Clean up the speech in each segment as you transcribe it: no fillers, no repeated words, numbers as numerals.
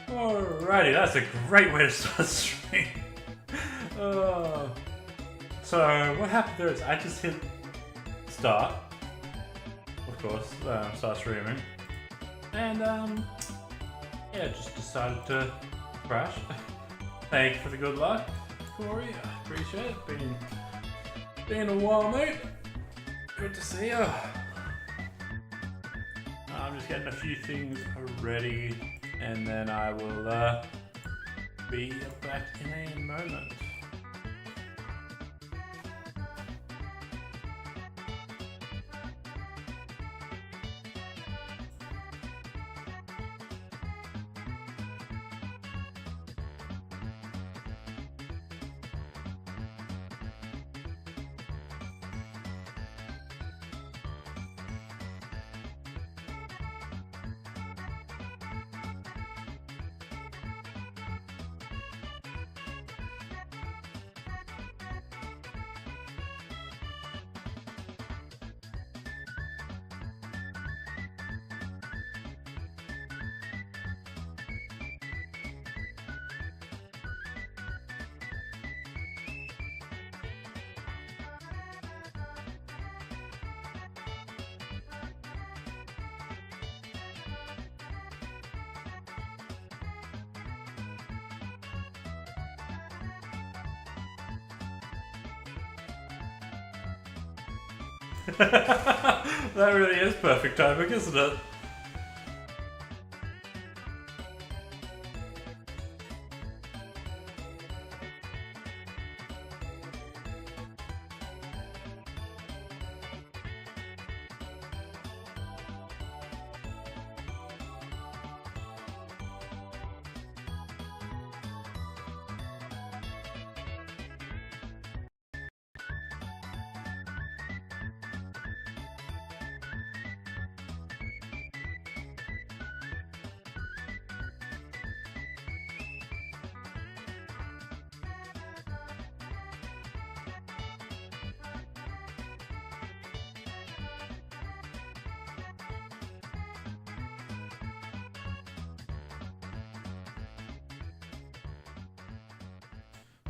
Alrighty, that's a great way to start the stream. So what happened there is I just hit start, of course, start streaming, and yeah, just decided to crash. Thank you for the good luck, Corey. I appreciate it. Been a while, mate. Good to see you. I'm just getting a few things ready, and then I will be back in a moment. That really is perfect timing, isn't it?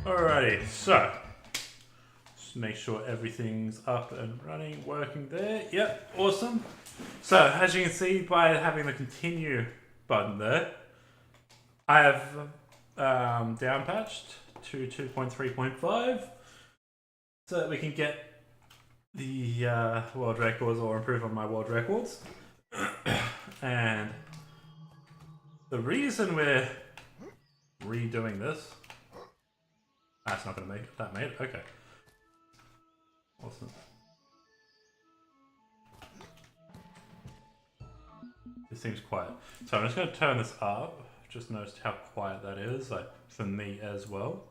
Alrighty, so just make sure everything's up and running, working there. Yep, awesome. So as you can see by having the continue button there, I have down patched to 2.3.5 so that we can get the world records or improve on my world records. And the reason we're redoing this, that's not going to make it. That made it. Okay. Awesome. This seems quiet. So I'm just going to turn this up. Just noticed how quiet that is, like for me as well.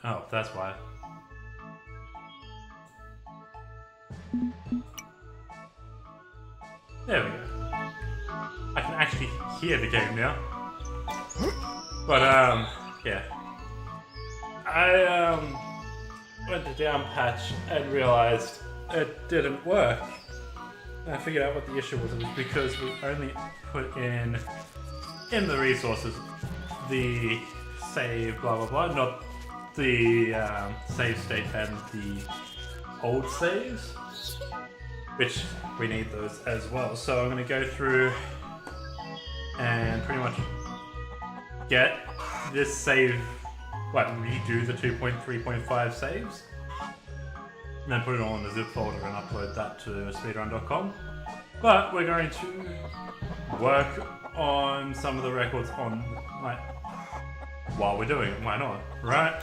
Oh, that's why. There we go. I can actually hear the game now. But yeah. I went to down patch and realized it didn't work. And I figured out what the issue was. It was because we only put in the resources the save blah blah blah, not the save state and the old saves, which we need those as well. So I'm going to go through and pretty much get this save, redo the 2.3.5 saves, and then put it all in a zip folder and upload that to speedrun.com. But we're going to work on some of the records on, while we're doing it. Why not, right?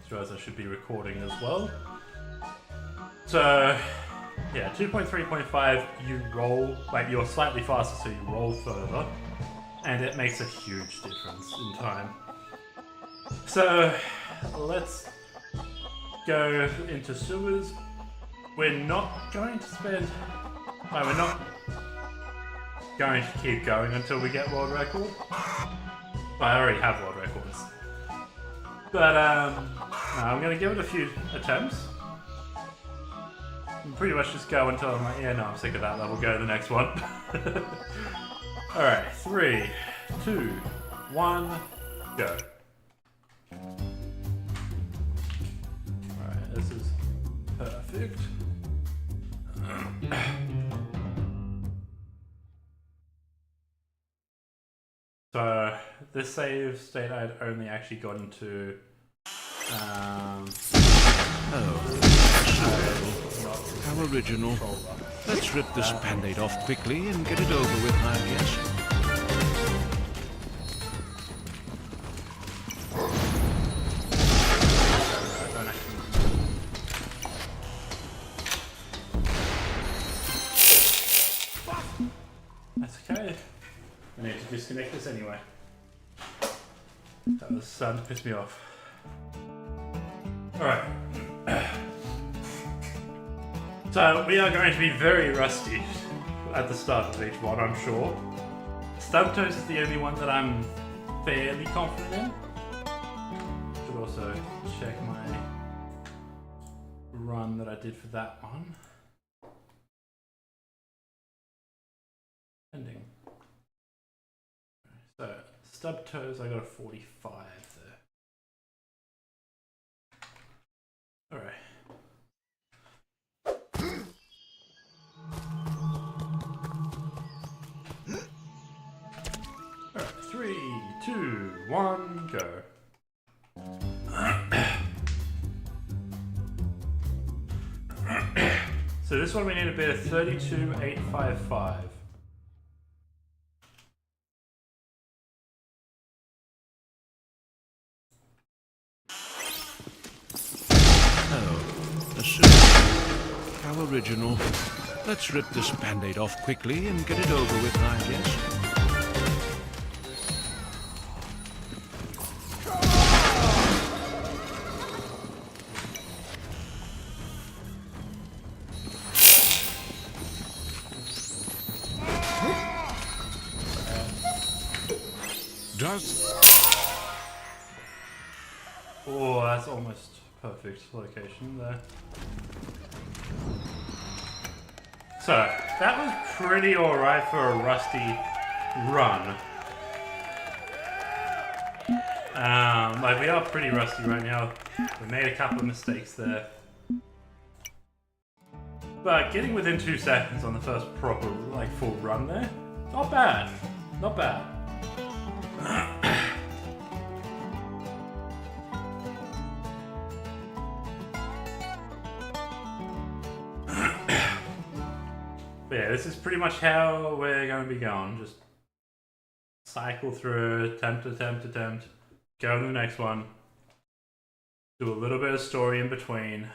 So as I should be recording as well. So yeah, 2.3.5, you roll, you're slightly faster, so you roll further, and it makes a huge difference in time. So let's go into sewers. We're not going to spend, we're not going to keep going until we get world record. I already have world records. But I'm going to give it a few attempts. pretty much just go until I'm like, yeah, no, I'm sick of that level, go to the next one. Alright, 3, 2, 1, go. Alright, this is perfect. So, this save state I'd only actually gotten to how original. Let's rip this band-aid off quickly and get it over with, I guess. That's okay. I need to disconnect this anyway. That was starting to piss me off. Alright. So, we are going to be very rusty at the start of each one, I'm sure. Stumptoes is the only one that I'm fairly confident in. Should also check my run that I did for that one. Ending. So, Stumptoes, I got a 45 there. Alright. Alright, 3, 2, 1, go. So this one we need a bit of 32,855. How original. Let's rip this band-aid off quickly and get it over with, I guess. Oh, that's almost perfect location there. So, that was pretty alright for a rusty run. Like, we are pretty rusty right now. We made a couple of mistakes there. But getting within 2 seconds on the first proper, like, full run there, not bad. Not bad. But yeah, this is pretty much how we're going to be going. Just cycle through, attempt, go to the next one, do a little bit of story in between,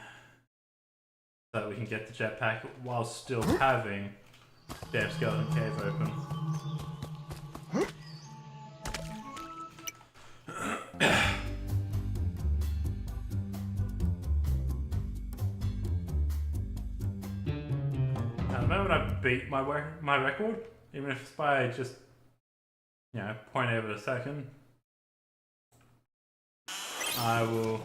so that we can get the jetpack while still having Damn Skeleton Cave open. Beat my record, even if it's by just, you know, 0.8 seconds. I will.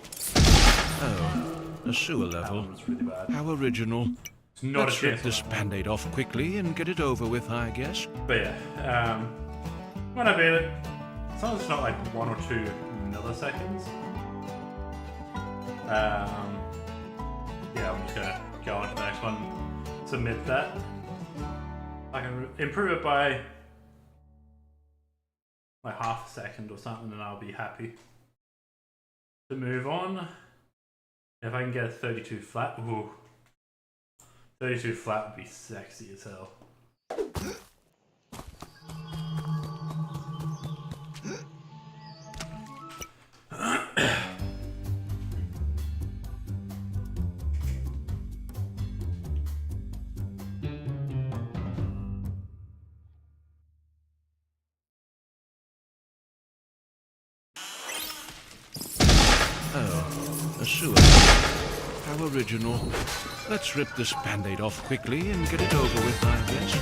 Oh, a sewer level. Really bad. How original. It's not Let's rip this band-aid off quickly and get it over with, I guess. But yeah, when I beat it, as long as it's not like 1 or 2 milliseconds. Yeah, I'm just gonna go on to the next one, submit that. I can improve it by like half a second or something and I'll be happy to move on. If I can get a 32 flat, ooh, 32 flat would be sexy as hell. A sewer. How original. Let's rip this band-aid off quickly and get it over with, I guess.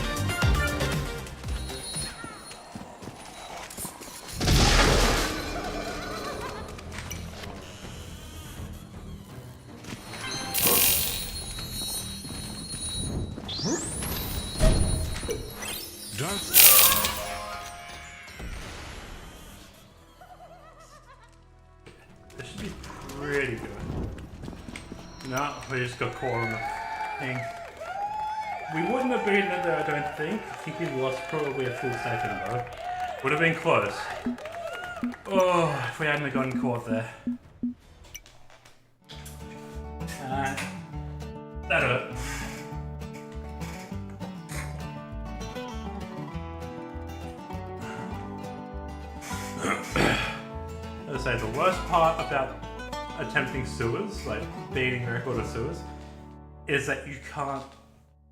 This should be pretty good. No, we just got caught on the thing. We wouldn't have beaten it though, I don't think. I think we lost probably a full second though. Would have been close. Oh, if we hadn't gotten caught there. That hurt. As I say, the worst part about attempting sewers, like beating the record of sewers, is that you can't,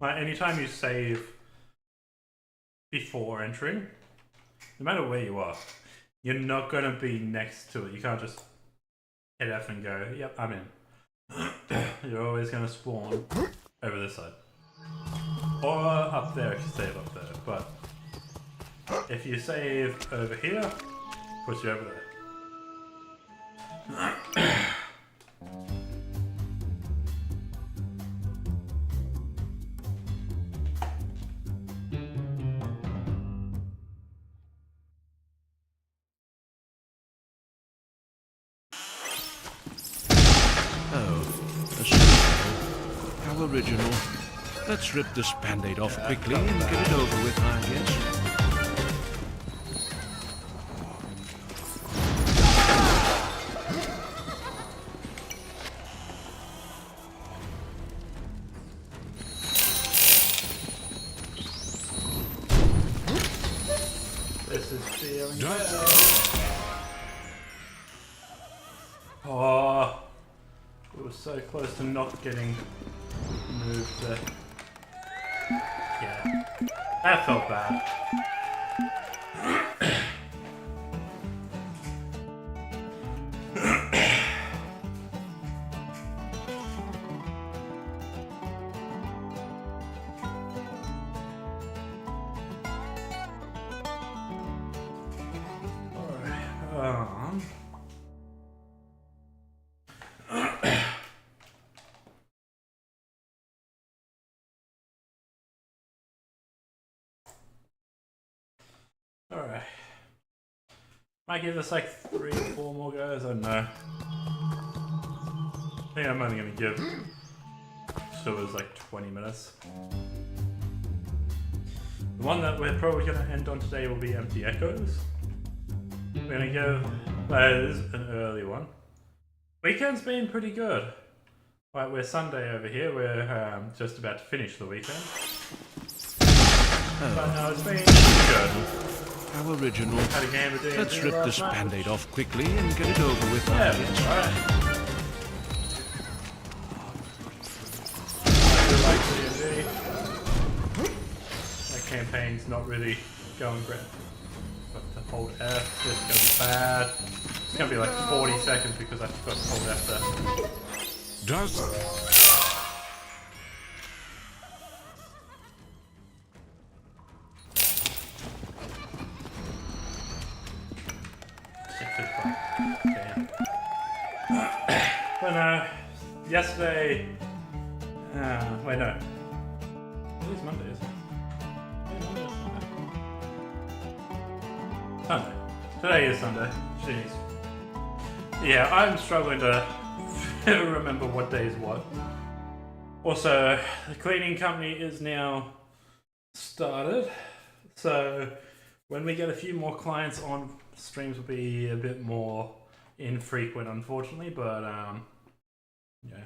like, anytime you save before entering, no matter where you are, you're not going to be next to it. You can't just hit F and go, yep, I'm in. You're always going to spawn over this side. Or up there if you save up there. But if you save over here, puts you over there. How original. Let's rip this band-aid off quickly and get it over with, I guess. This is feeling better. Oh, we were so close to not getting moved there. Yeah, that felt bad. Alright. Might give this like 3 or 4 more goes, I don't know. I think I'm only gonna give Sewers like 20 minutes. The one that we're probably gonna end on today will be Empty Echoes. We're gonna give those an early one. Weekend's been pretty good. Right, we're Sunday over here, we're just about to finish the weekend. But no, it's been good. How original. Had a game of D&D. Let's rip this band-aid off quickly and get it over with. Yeah, alright. I do like D&D. That campaign's not really going great. But to hold F is going to be bad. It's going to be like 40 seconds because I forgot to hold F there. Does... But no, yesterday, wait no, it is Monday, isn't it? Yeah, Monday or Sunday? Sunday. Today is Sunday, jeez. Yeah, I'm struggling to remember what day is what. Also, the cleaning company is now started, so when we get a few more clients on, streams will be a bit more infrequent, unfortunately, but yeah,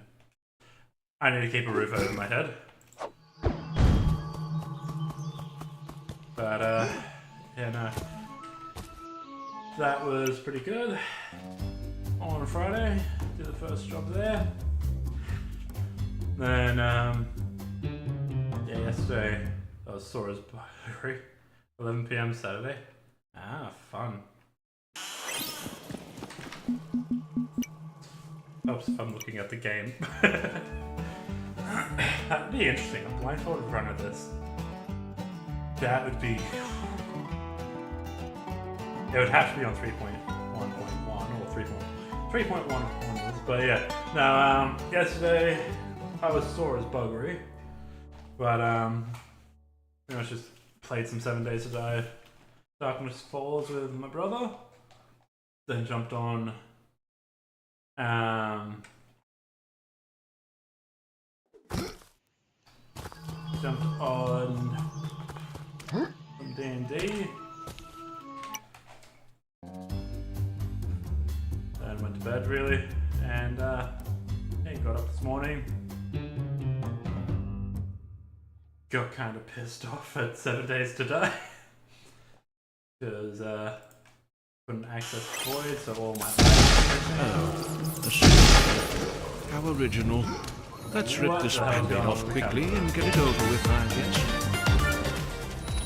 I need to keep a roof over my head. But yeah, no, that was pretty good. On Friday, did the first job there. Then yeah, yesterday I was sore as buggery. 11 PM Saturday. Ah, fun. Helps if I'm looking at the game. That'd be interesting. A blindfolded run of this. That would be. It would have to be on 3.1.1 or 3.1 onwards. But yeah. Now, yesterday I was sore as buggery, but pretty much just played some 7 Days to Die Darkness Falls with my brother. Then jumped on some D&D. And went to bed really. And yeah, got up this morning. Got kind of pissed off at 7 Days to Die. Because couldn't access Void, so all my Oh, a shame. How original. Let's rip this band-aid off quickly and get it over with, I guess.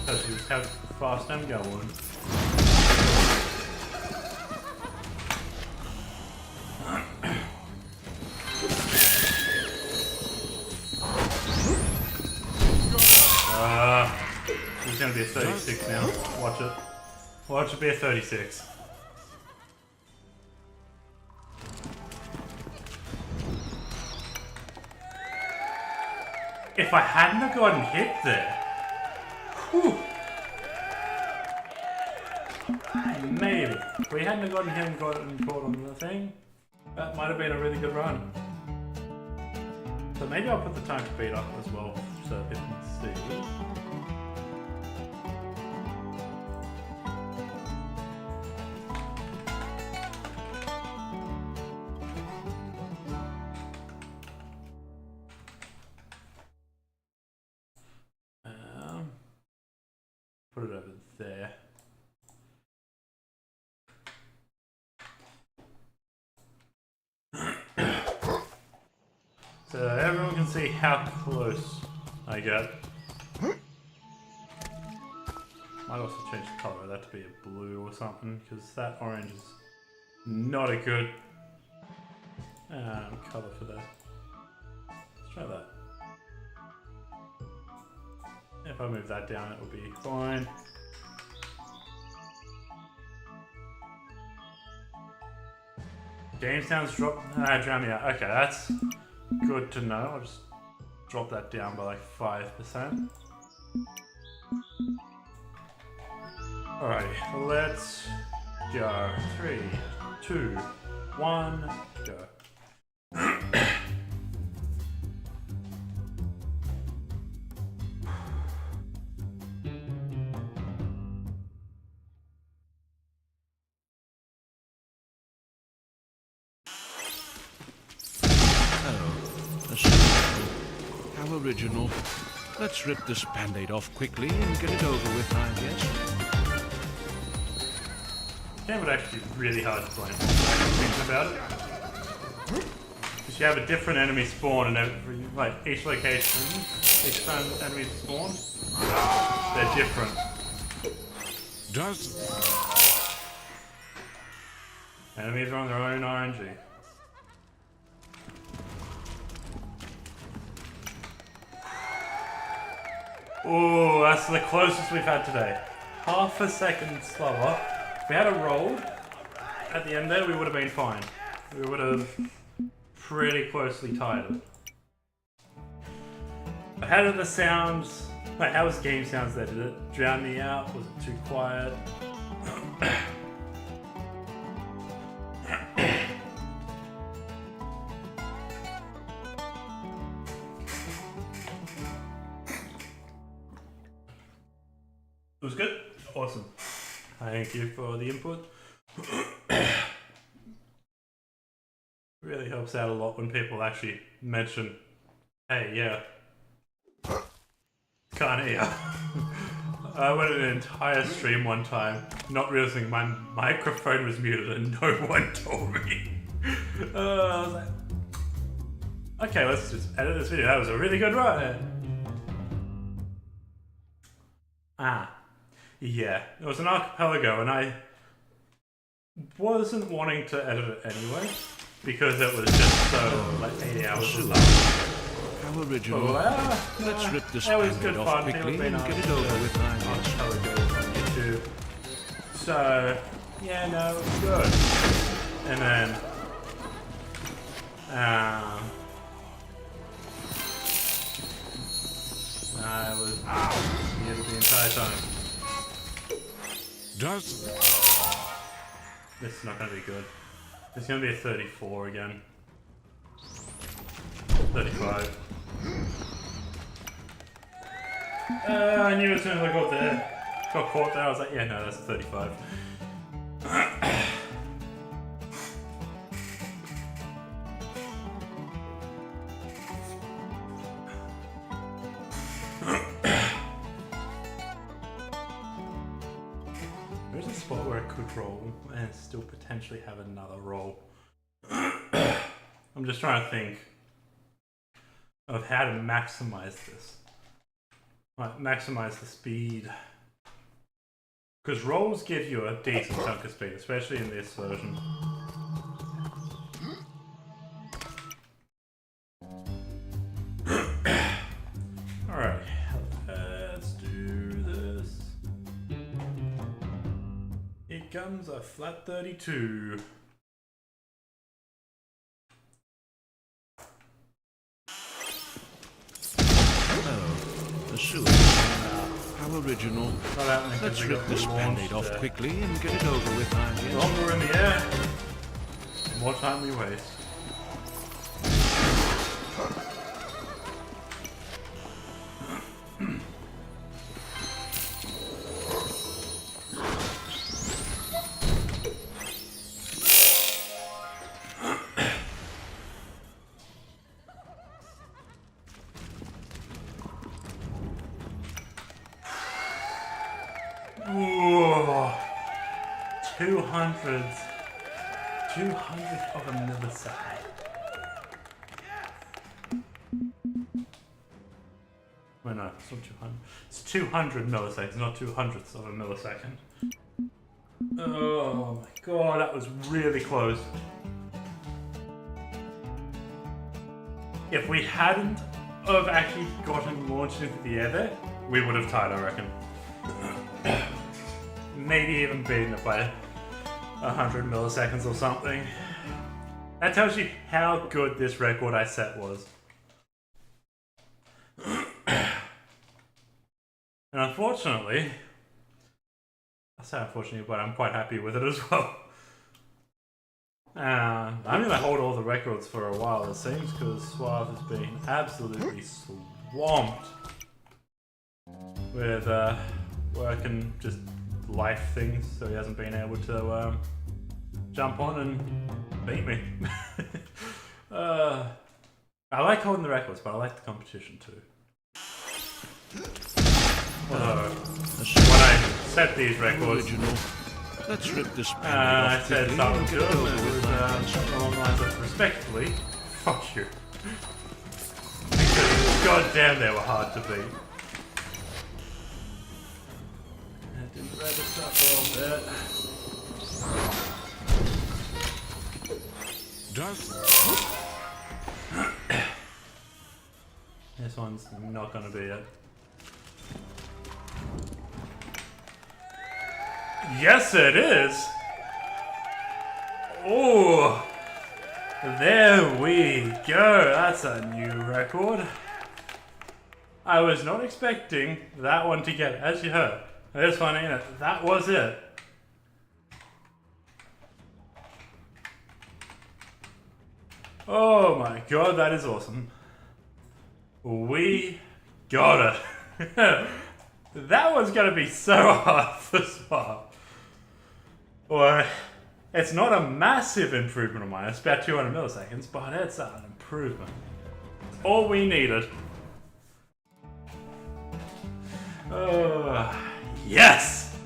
That's just how fast I'm going. It's gonna be a 36 now. Watch it. Watch it be a 36. If I hadn't have gotten hit there, whew, maybe. If we hadn't have gotten hit and gotten caught on the thing, that might have been a really good run. So maybe I'll put the time speed up as well, so people can see. Put it over there. So everyone can see how close I get. Might also change the color of that to be a blue or something, because that orange is not a good color for that. Let's try that. If I move that down, it will be fine. Game sounds drop. Drown me out. Okay, that's good to know. I'll just drop that down by like 5%. Alrighty, let's go. 3, 2, 1, go. How original. Let's rip this band-aid off quickly and get it over with, I guess. This game would actually be really hard to play. Thinking about it. Because you have a different enemy spawn in every, like, each location, each time enemies spawn, they're different. Enemies are on their own RNG. Oh, that's the closest we've had today. Half a second slower. If we had a roll at the end there, we would have been fine. We would have pretty closely tied it. But how did the sounds, like how was game sounds there? Did it drown me out? Was it too quiet? It was good? Awesome. Thank you for the input. Really helps out a lot when people actually mention, hey, yeah, can't hear. I went an entire stream one time, not realizing my microphone was muted and no one told me. I was like, okay, let's just edit this video. That was a really good run. Yeah, it was an archipelago, and I wasn't wanting to edit it anyway, because it was just so, like, 80 hours of stuff. How original. But, let's rip this band-aid off fun. quickly and get it over with, I guess. Archipelagos on YouTube. So, yeah, no, it was good. And then, I was, hit it the entire time. Does This is not going to be good. It's going to be a 34 again. 35. I knew as soon as I got caught there, I was like, yeah, no, that's 35. There's a spot where I could roll and still potentially have another roll. I'm just trying to think of how to maximize this. Like, maximize the speed. Because rolls give you a decent chunk of speed, especially in this version. Alright, let's do this. Here comes a flat 32. the sewer? How original. Let's rip this band-aid off quickly and get it over with, I guess. Longer in the air, the more time we waste. Ooh, 200 of a millisecond. Wait, no, it's not 200. It's 200 milliseconds, not 200ths of a millisecond. Oh my god, that was really close. If we hadn't have actually gotten launched into the air there, we would have tied, I reckon. Maybe even beaten it by 100 milliseconds or something. That tells you how good this record I set was. And unfortunately, I say unfortunately, but I'm quite happy with it as well. I'm going to hold all the records for a while, it seems, because Suave has been absolutely swamped with work and just life things, so he hasn't been able to jump on and beat me. I like holding the records, but I like the competition too. Although, when I set these records, let's rip this I said something to him, it was something along the lines of, respectfully, fuck you. Because goddamn they were hard to beat. I didn't rev it up a little bit. This one's not gonna be it. Yes, it is! Oh, there we go. That's a new record. I was not expecting that one to get, as you heard. This one, ain't it? That was it. Oh my god, that is awesome. We got it. That was going to be so hard for Swap. Well, it's not a massive improvement on mine. It's about 200 milliseconds, but it's an improvement. It's all we needed. Yes!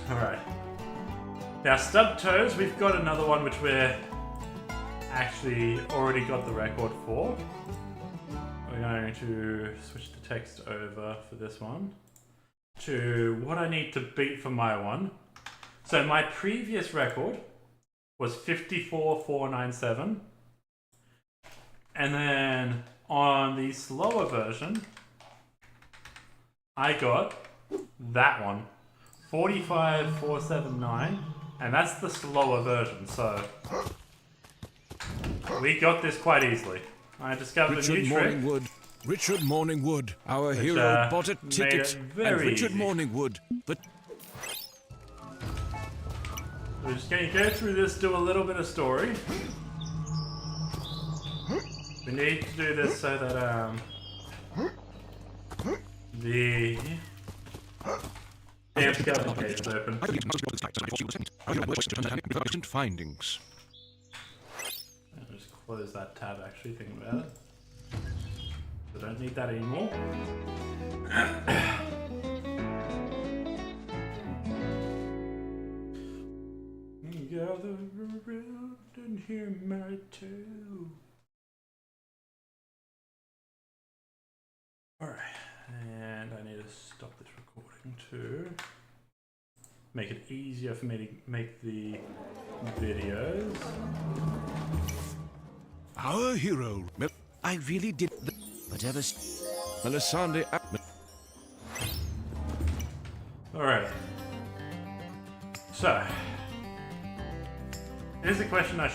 Alright. Now, stub toes, we've got another one which we're actually already got the record for. We're going to switch the text over for this one to what I need to beat for my one. So my previous record was 54,497. And then on the slower version, I got that one, 45,479. And that's the slower version, so we got this quite easily. I discovered a new trick. Morningwood, Richard Morningwood, our Which, hero, bought a made ticket. it And very Richard easy. Morningwood, the We're just going to go through this, do a little bit of story. We need to do this so that the damn skeleton cage is open. findings. I'll just close that tab actually, thinking about it. I don't need that anymore. Gather around and hear my tale. Alright, and I need to stop this recording to make it easier for me to make the videos. Our hero. I really did. Whatever. Melisande. Alright. So, here's a question I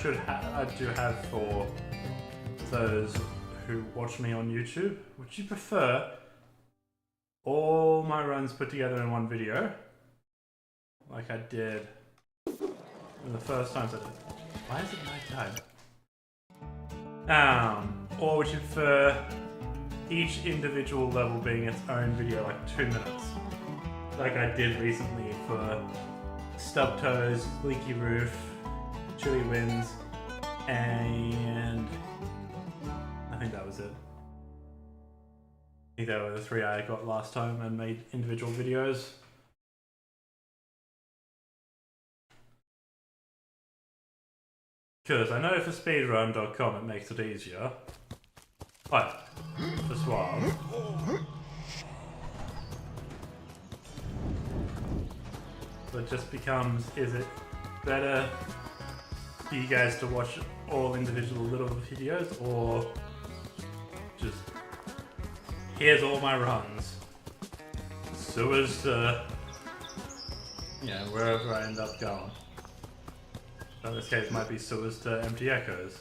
do have for those who watch me on YouTube. Would you prefer all my runs put together in one video, like I did the first times I did? Why is it nighttime? Or would you prefer each individual level being its own video, like 2 minutes, like I did recently for Stub Toes, Leaky Roof, Chilly Winds, and I think that was it. I think they were the 3 I got last time and made individual videos. Because I know for speedrun.com it makes it easier, but for Suave, so it just becomes, is it better for you guys to watch all individual little videos, or just here's all my runs, sewers to, wherever I end up going. So in this case, it might be sewers to empty echoes.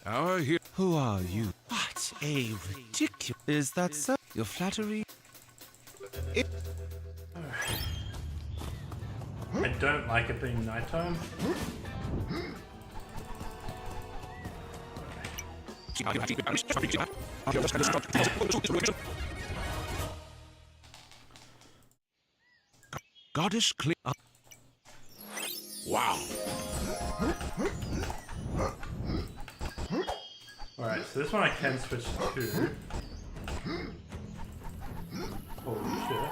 Our hero. Who are you? What a ridiculous. Is that so? Your flattery? I don't like it being nighttime. Goddess clear. Wow. Alright, so this one I can switch to. Holy shit.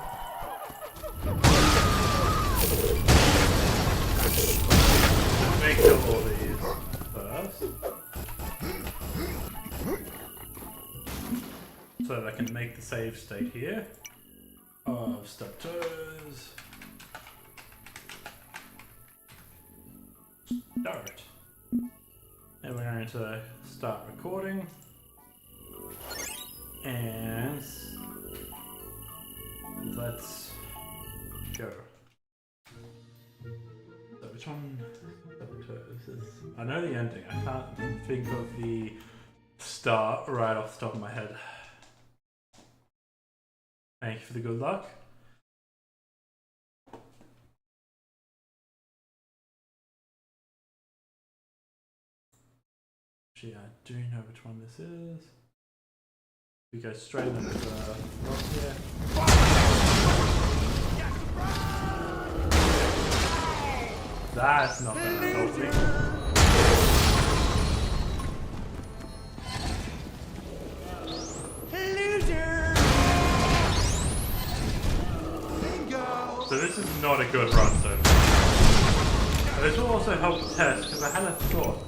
Let's make all these first. So that I can make the save state here of Stub Toes. Start. And we're going to start recording. And let's go. So which one? I know the ending. I can't think of the start right off the top of my head. Thank you for the good luck. Actually, I do know which one this is. We go straight into the rock here. That's not gonna help me. So this is not a good run so far. This will also help the test, because I had a thought.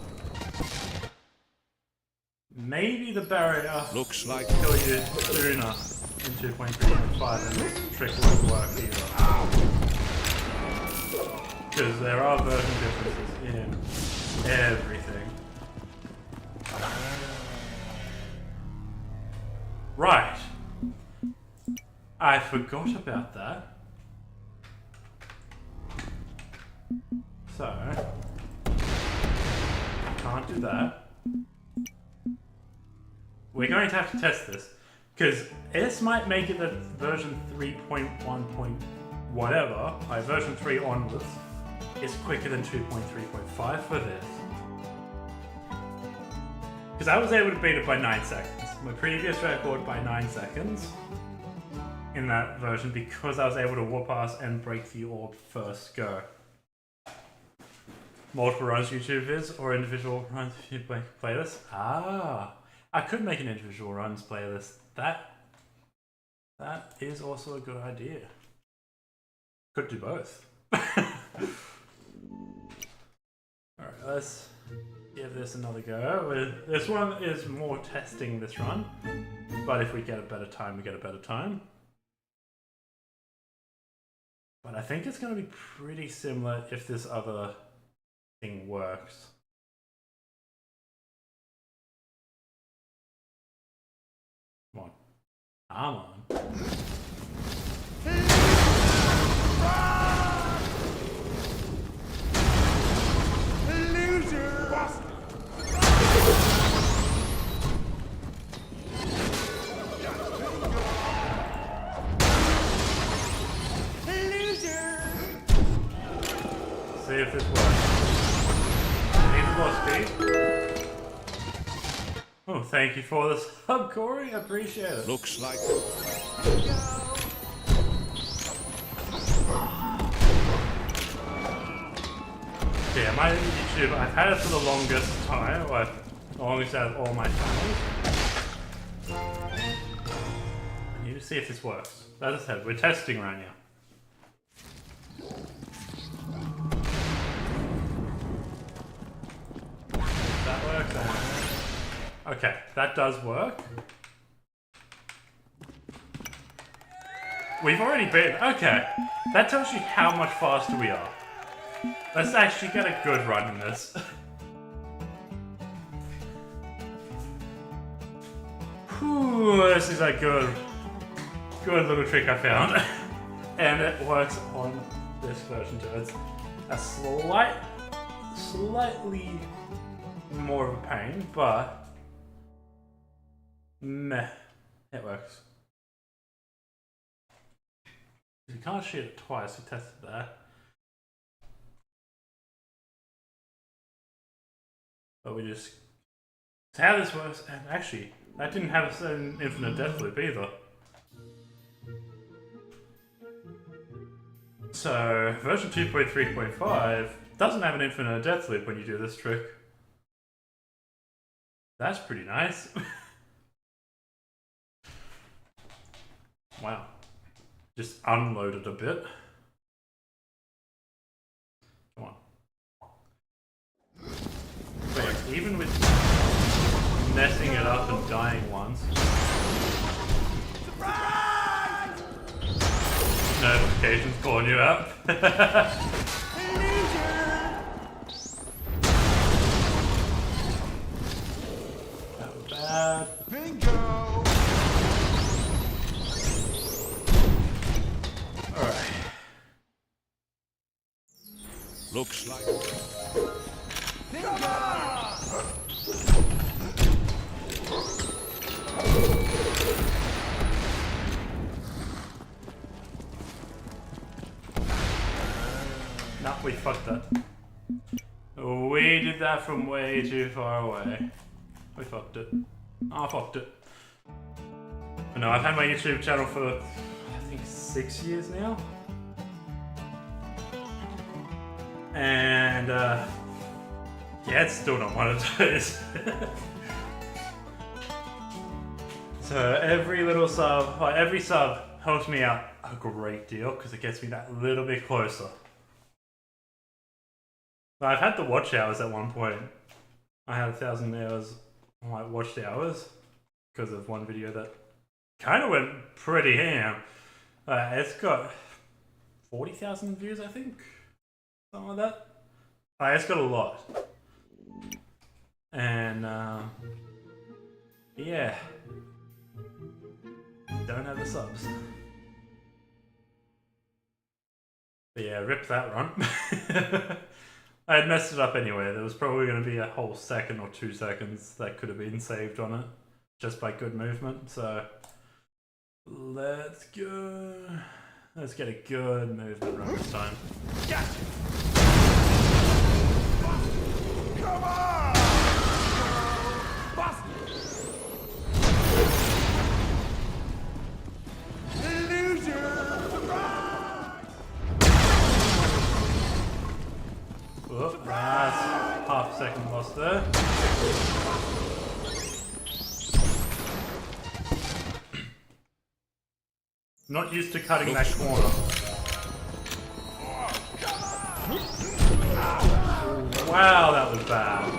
Maybe the barrier Looks like kill you sooner in 2.3.5 and this trick won't work either. Because there are version differences in everything. Right. I forgot about that. So, can't do that. We're going to have to test this, because this might make it that version 3.1. Whatever, like version 3 onwards, is quicker than 2.3.5 for this. Because I was able to beat it by 9 seconds. My previous record by 9 seconds in that version, because I was able to whoop ass and break the orb first go. Multiple runs YouTube vids or individual runs YouTube playlists. Ah, I could make an individual runs playlist. That is also a good idea. Could do both. Alright, let's give this another go. This one is more testing this run, but if we get a better time, we get a better time. But I think it's going to be pretty similar if this other thing works. Come on. Come on. See if this works. Need more speed. Oh, thank you for this sub, Corey. I appreciate it. Looks like... Yeah, my YouTube, I've had it for the longest time, like, the longest out of all my channels. I need to see if this works. As I said, we're testing right now. That works. Okay, that does work. We've already been. Okay, that tells you how much faster we are. Let's actually get a good run in this. Whew, this is a good little trick I found. And it works on this version too. It's a slightly more of a pain, but meh, it works. You can't shoot it twice, we tested that. But we just... It's how this works, and actually, that didn't have a certain infinite death loop either. So, version 2.3.5 doesn't have an infinite death loop when you do this trick. That's pretty nice. Wow. Just unloaded a bit. Come on. Wait, even with messing it up and dying once. Surprise! Notifications calling you out. That was bad. Bingo! Alright. Looks like... Nah, we fucked that. We did that from way too far away. We fucked it. I fucked it. But no, I've had my YouTube channel for, I think, 6 years now. And, yeah, it's still not one of those. So every little sub, like every sub helps me out a great deal because it gets me that little bit closer. But I've had the watch hours at one point. I had 1,000 hours, like watched hours, because of one video that kind of went pretty ham. It's got 40,000 views, I think, something like that. It's got a lot, and yeah, don't have the subs. But yeah, rip that run. I had messed it up anyway. There was probably going to be a whole second or 2 seconds that could have been saved on it just by good movement. So let's go. Let's get a good movement run this time. Gotcha. Come on! Oh, that's half a second lost there. Not used to cutting that corner. Wow, that was bad.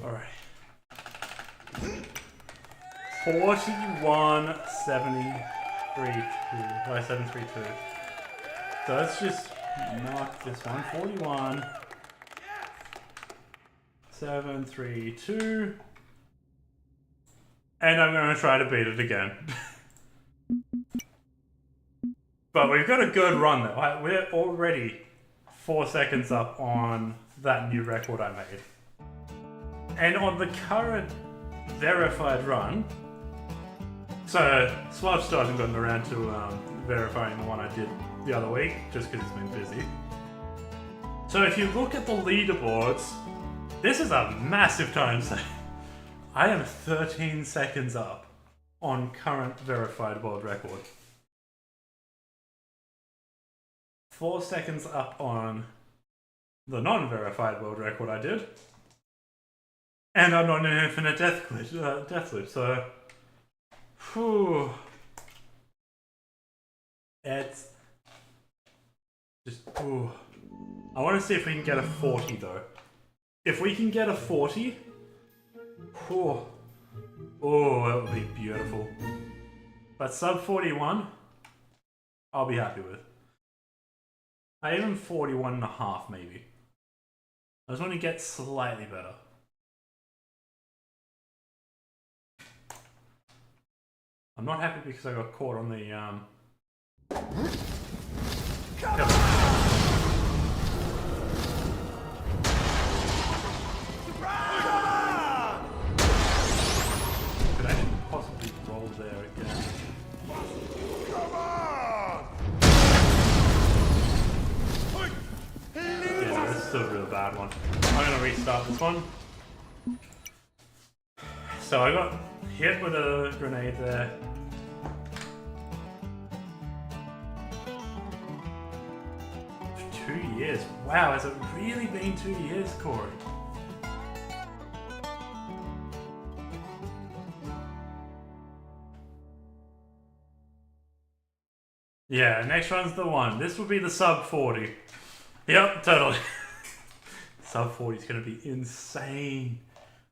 Alright. 41, 73, 732. So let's just mark this one. 41, 732. And I'm going to try to beat it again. But we've got a good run though. We're already 4 seconds up on that new record I made. And on the current verified run, so Swab still hasn't gotten around to verifying the one I did the other week, just because it's been busy. So if you look at the leaderboards, this is a massive time save. I am 13 seconds up on current verified world record. 4 seconds up on the non-verified world record I did. And I'm on an infinite death loop, so... Whew. It's... just... Ooh. I want to see if we can get a 40 though. If we can get a 40... Whew. Oh, that would be beautiful. But sub 41, I'll be happy with. Even 41.5 maybe. I just want to get slightly better. I'm not happy because I got caught on the could I possibly roll there again? Come on! Yeah, this is still a real bad one. I'm gonna restart this one. So I got hit with a grenade there. For 2 years. Wow, has it really been 2 years, Corey? Yeah, next one's the one. This will be the sub 40. Yep, totally. Sub 40 is going to be insane.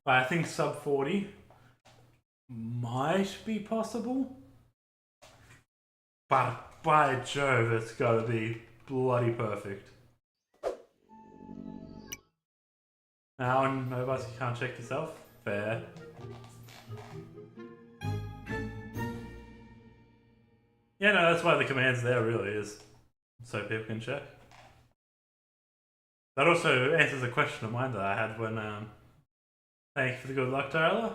But I think sub 40 might be possible. But by Jove, it's got to be bloody perfect. Now, on mobiles, you can't check yourself. Fair. Yeah, no, that's why the command's there, really, is so people can check. That also answers a question of mine that I had when, thank you for the good luck, Tyler.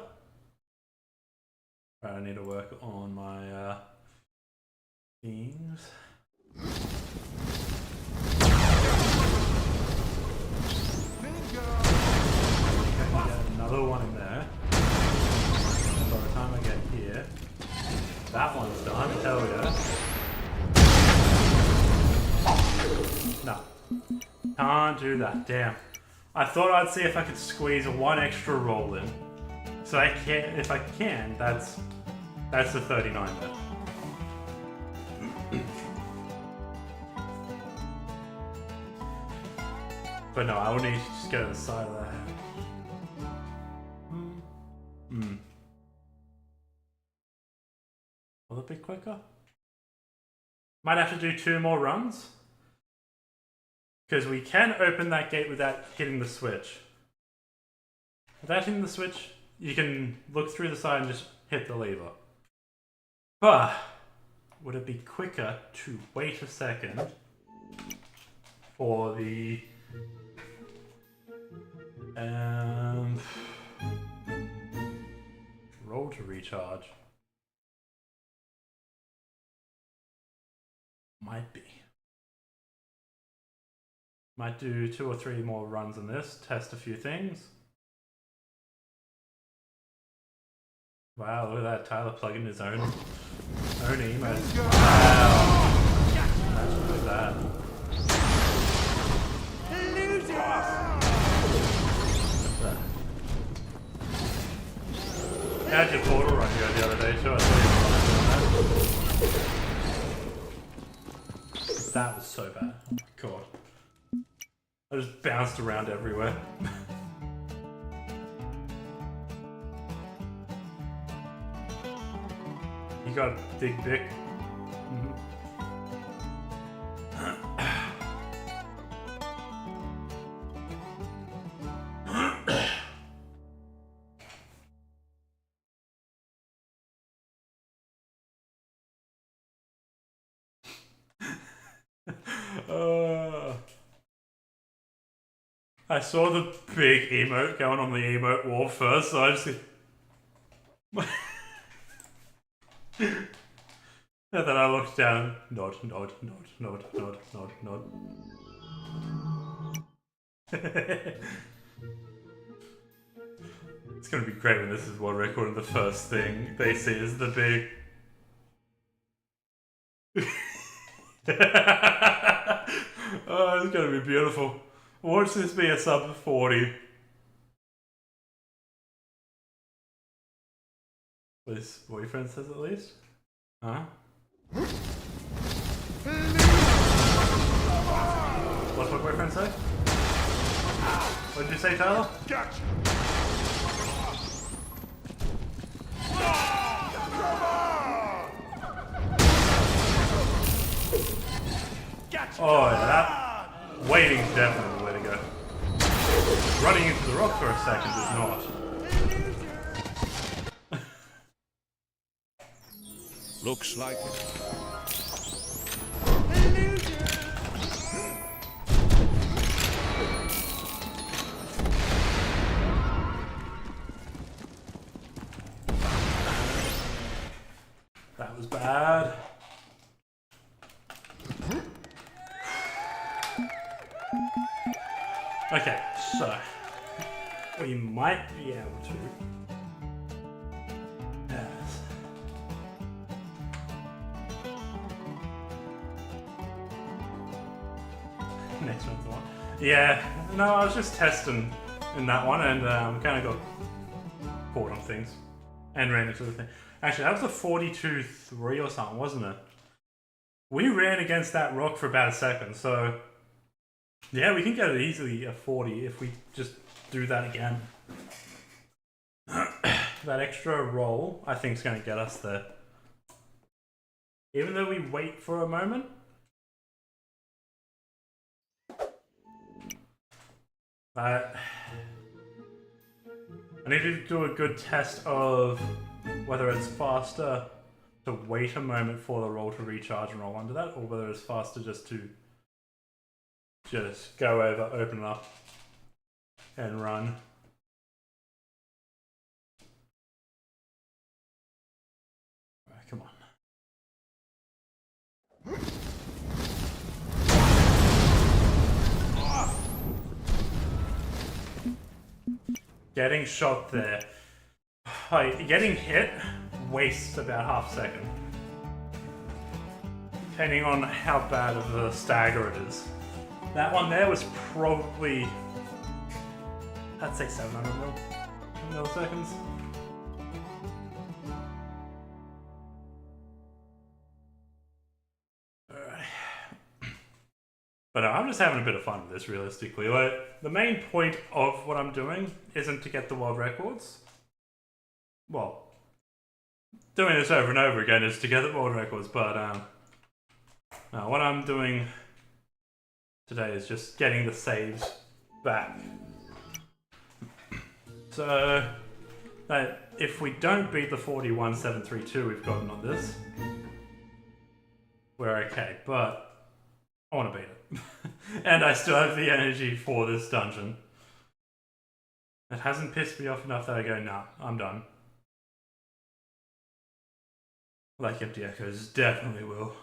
Right, I need to work on my, themes. Get another one in there. By the time I get here, that one's done. Hell yeah. No. Can't do that. Damn. I thought I'd see if I could squeeze one extra roll in. So I can, if I can, that's the 39 there. But no, I will need to just go to the side of that. Will it be quicker? Might have to do 2 more runs. Because we can open that gate without hitting the switch. Without hitting the switch, you can look through the side and just hit the lever. But would it be quicker to wait a second for the roll to recharge? Might be. Might do 2 or 3 more runs on this, test a few things. Wow, look at that, Tyler plugging his own emotes. Wow. Look at that. How'd your portal run go the other day too? I saw that was so bad. Oh my god. I just bounced around everywhere. You got Big Vic. I saw the big emote going on the emote wall first, so I just... And then I looked down, nod. It's gonna be great when this is world record and the first thing they see is the big... Oh, it's gonna be beautiful. Watch this be a sub 40. What his boyfriend says at least? Huh? What's my boyfriend say? What did you say, Tyler? Gotcha. Oh, yeah, that waiting's definitely the way to go. Running into the rock for a second is not. Looks like it. That was bad. Okay, so we might be able to. Yes. Next one's the one. Yeah, no, I was just testing in that one and kind of got caught on things and ran into the thing. Actually, that was a 42-3 or something, wasn't it? We ran against that rock for about a second, so yeah, we can get it easily a 40 if we just do that again. That extra roll, I think, is going to get us there. Even though we wait for a moment. I need to do a good test of whether it's faster to wait a moment for the roll to recharge and roll under that, or whether it's faster just to go over, open it up, and run. Alright, come on. Getting shot there. Like, getting hit wastes about half a second. Depending on how bad of a stagger it is. That one there was probably, I'd say 700 milliseconds. But no, I'm just having a bit of fun with this, realistically. Like, the main point of what I'm doing isn't to get the world records. Well, doing this over and over again is to get the world records, but no, what I'm doing today is just getting the saves back. So, that if we don't beat the 41732 we've gotten on this, we're okay, but I want to beat it. And I still have the energy for this dungeon. It hasn't pissed me off enough that I go, nah, I'm done. Like Empty Echoes definitely will.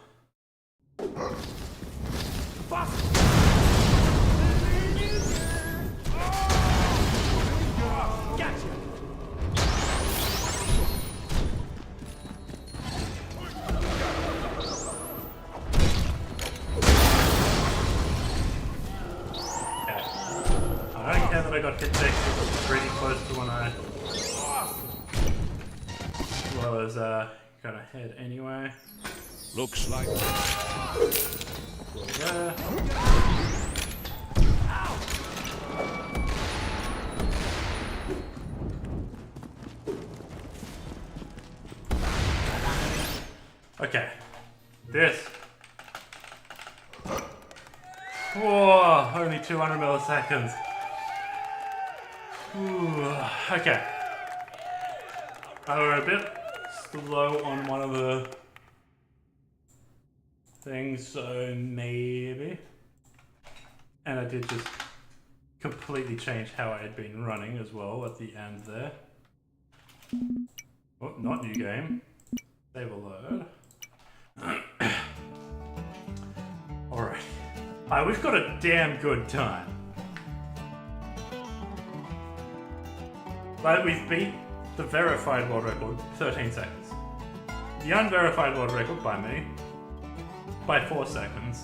Gotcha. I don't care that I got hit back pretty close to when I... Well as got ahead anyway. Looks like Yeah. Okay. This. Whoa, only 200 milliseconds. Ooh, okay. We're a bit slow on one of the things, so maybe. And I did just completely change how I had been running as well at the end there. Oh, not new game. Save a load. Alright. We've got a damn good time. Like, we've beat the verified world record, 13 seconds. The unverified world record by me, by 4 seconds.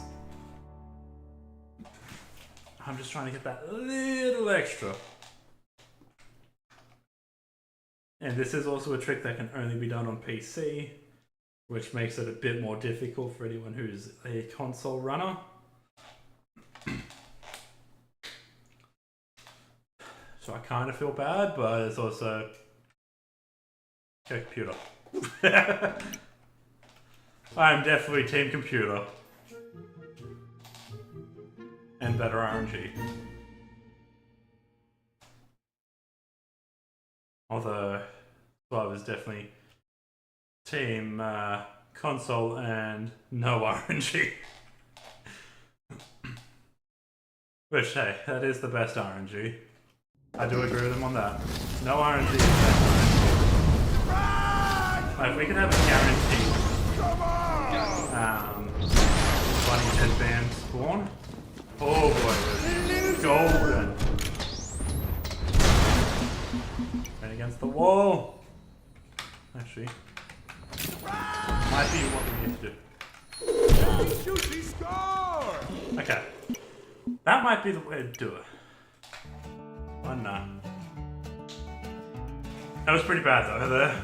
I'm just trying to get that little extra. And this is also a trick that can only be done on PC, which makes it a bit more difficult for anyone who's a console runner. So I kind of feel bad, but it's also a computer. I'm definitely team computer. And better RNG. Although, well, I was definitely team console and no RNG. Which, hey, that is the best RNG. I do agree with him on that. No RNG is best RNG. Like, we could have a guaranteed bunny headband spawn. Oh boy, it's golden. And against the wall. Actually, might be what we need to do. Okay. That might be the way to do it. Oh no. That was pretty bad though, there.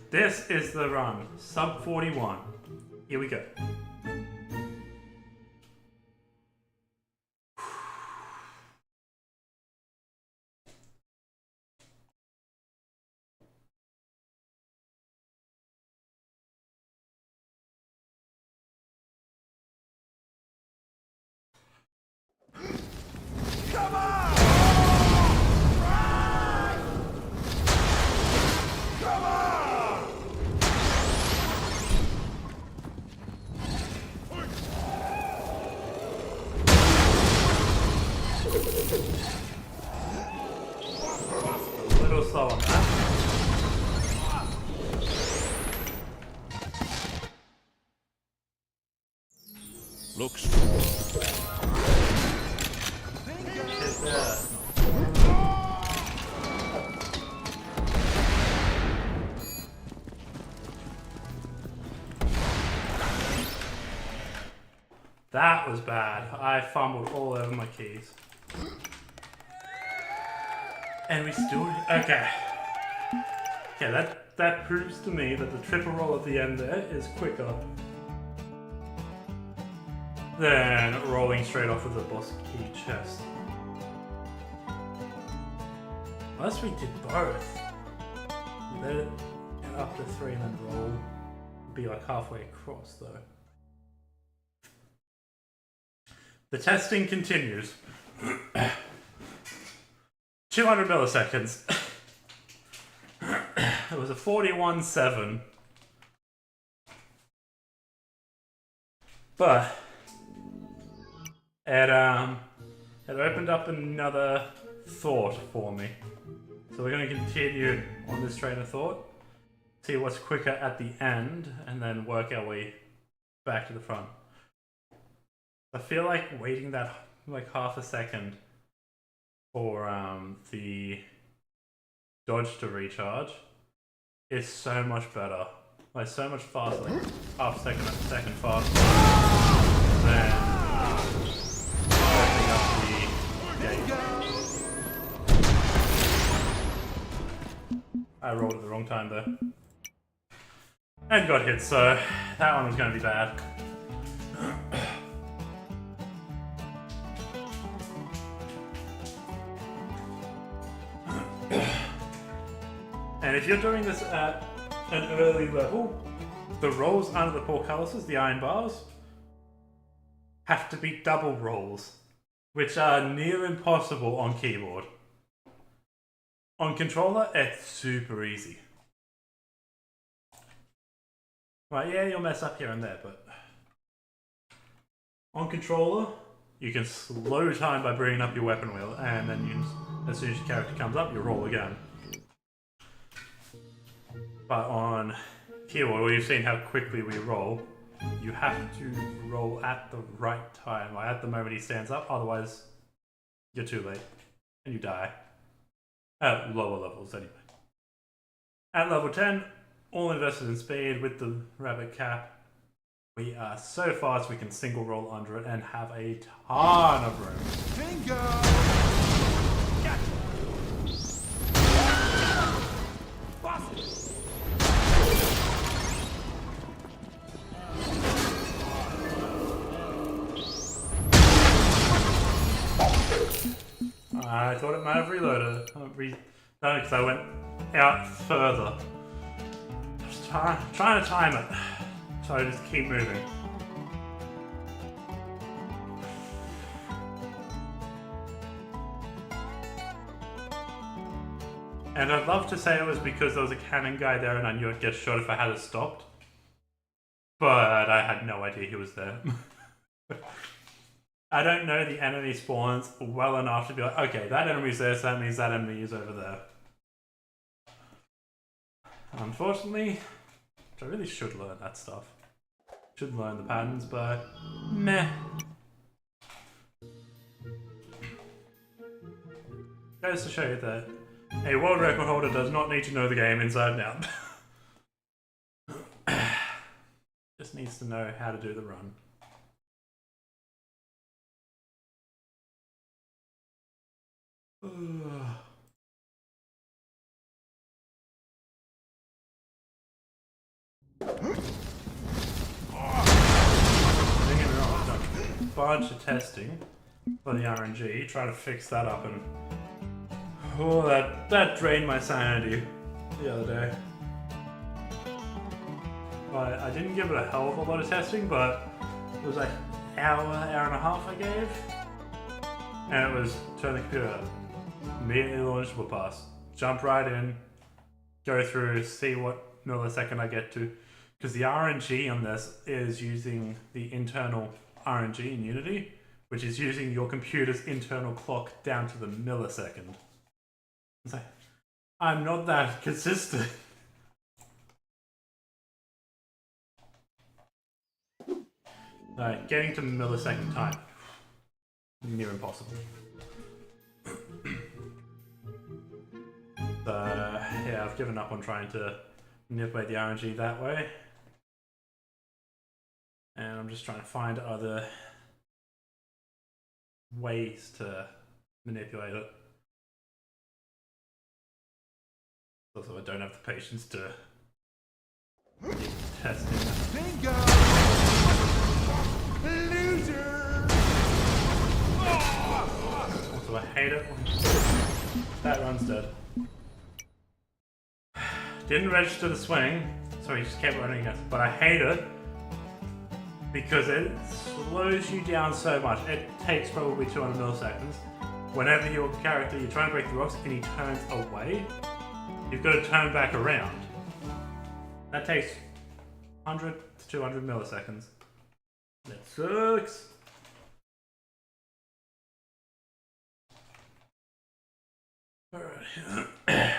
This is the run, sub 41. Here we go. Come on! Come on! A little slow on that. looks Hit that. That was bad. I fumbled all over my keys. And we still... Okay. Yeah, that proves to me that the triple roll at the end there is quicker than rolling straight off of the boss key chest. Unless we did both. Then up to 3 and then roll. Be like halfway across though. The testing continues. 200 milliseconds. It was a 41-7. But it opened up another thought for me. So we're going to continue on this train of thought, see what's quicker at the end, and then work our way back to the front. I feel like waiting that like half a second for the dodge to recharge is so much better. Like so much faster, like half a second faster than opening up the gate. I rolled at the wrong time though. And got hit, so that one was going to be bad. And if you're doing this at an early level, the rolls under the portcullises, the iron bars, have to be double rolls, which are near impossible on keyboard. On controller, it's super easy. Right, yeah, you'll mess up here and there, but on controller, you can slow time by bringing up your weapon wheel, and then as soon as your character comes up, you roll again. But on keyboard, well, you've seen how quickly we roll. You have to roll at the right time, like at the moment he stands up, otherwise you're too late and you die. At lower levels, anyway. At level 10, all invested in speed with the rabbit cap. We are so fast we can single roll under it and have a ton of room. Bingo! Gotcha! I thought it might have reloaded. No, because I went out further. Just trying to time it. So I just keep moving. And I'd love to say it was because there was a cannon guy there and I knew I'd get shot if I had it stopped. But I had no idea he was there. I don't know the enemy spawns well enough to be like, okay, that enemy's there, so that means that enemy is over there. Unfortunately, I really should learn that stuff. Should learn the patterns, but meh. Goes to show you that a world record holder does not need to know the game inside and out. Just needs to know how to do the run. Bunch of testing for the RNG, try to fix that up, and oh, that drained my sanity the other day. But I didn't give it a hell of a lot of testing, but it was like hour and a half I gave, and it was turn the computer up, immediately launch will pass, jump right in, go through, see what millisecond I get to, because the RNG on this is using the internal RNG in Unity, which is using your computer's internal clock down to the millisecond. It's like, I'm not that consistent. Like, getting to millisecond time, near impossible. So, yeah, I've given up on trying to manipulate the RNG that way. And I'm just trying to find other ways to manipulate it. Also, I don't have the patience to keep testing it. Bingo! Loser! Also, I hate it when that run's dead. Didn't register the swing, so he just kept running it. But I hate it because it slows you down so much. It takes probably 200 milliseconds. Whenever your character, you're trying to break the rocks and he turns away, you've got to turn back around. That takes 100 to 200 milliseconds. That sucks. Alright.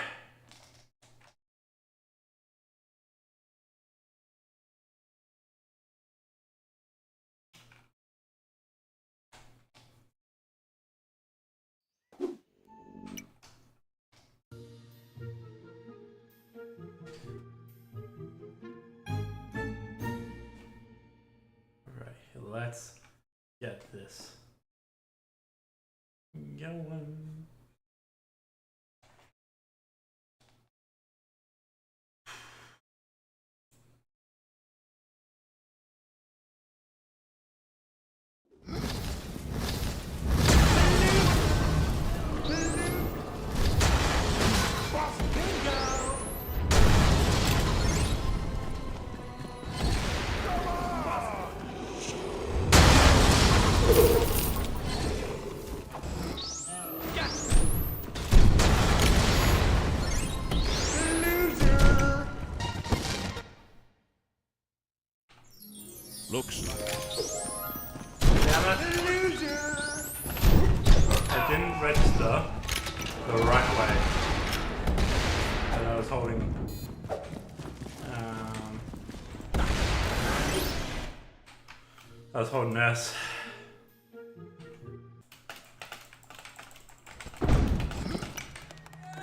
Let's get this going. Looks like Damn it. I didn't register the right way. And I was holding. I was holding S.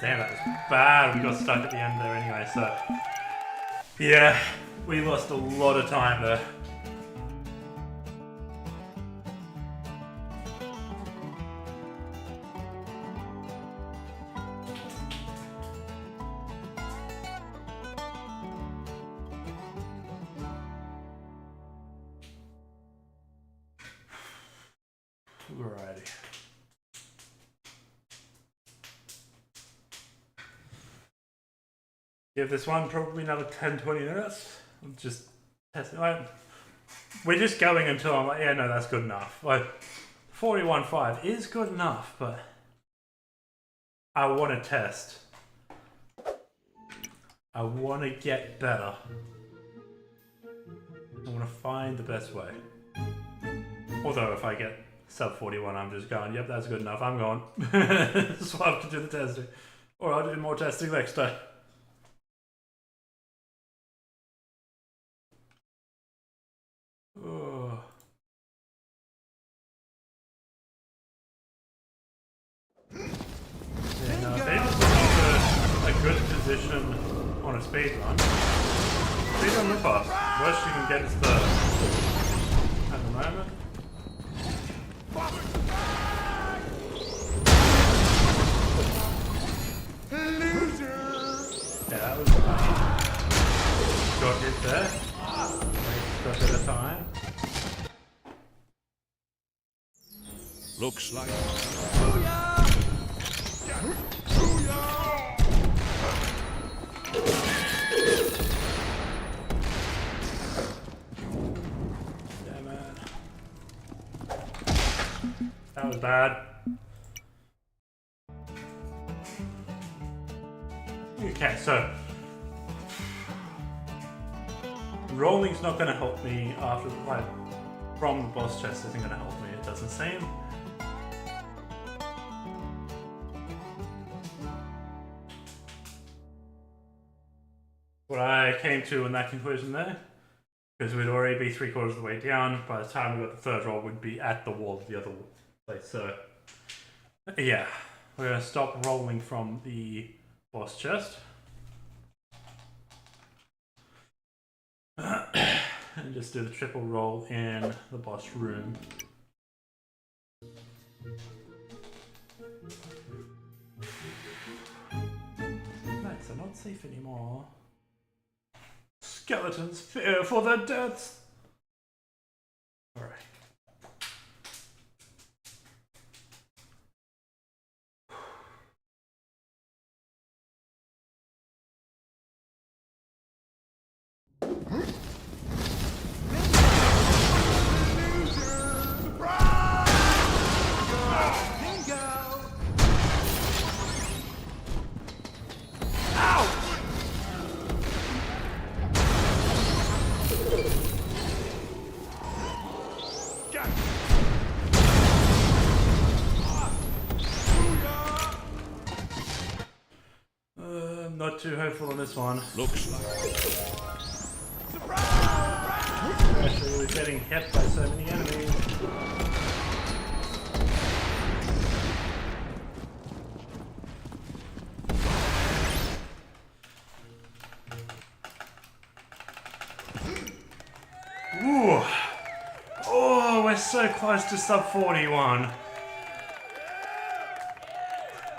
Damn, that was bad. We got stuck at the end there anyway, so. Yeah, we lost a lot of time there. Alrighty. Give this one probably another 10-20 minutes. I'm just testing. Like, we're just going until I'm like, yeah, no, that's good enough. Like, 41.5 is good enough, but I want to test. I want to get better. I want to find the best way. Although if I get sub 41, I'm just going, yep, that's good enough, I'm going. So I have to do the testing. Or I'll do more testing next time. Oh. Yeah, no, if Abel's looking for a good position on a speed run, speed run the fast. Worst you can get is third. At the moment. Yeah, that was got hit there. Got hit a time. looks like Damn it. That was bad. Okay, so rolling's not going to help me after like from the boss chest isn't going to help me. It doesn't seem. What I came to in that conclusion there, because we'd already be 3/4 of the way down. By the time we got the third roll, we'd be at the wall of the other place. So yeah, we're going to stop rolling from the boss chest. And just do the triple roll in the boss room. Nights are not safe anymore. Skeletons fear for their deaths. Alright. Not too hopeful on this one. Looks like... Especially with getting hit by so many enemies. Ooh. Oh, we're so close to sub 41.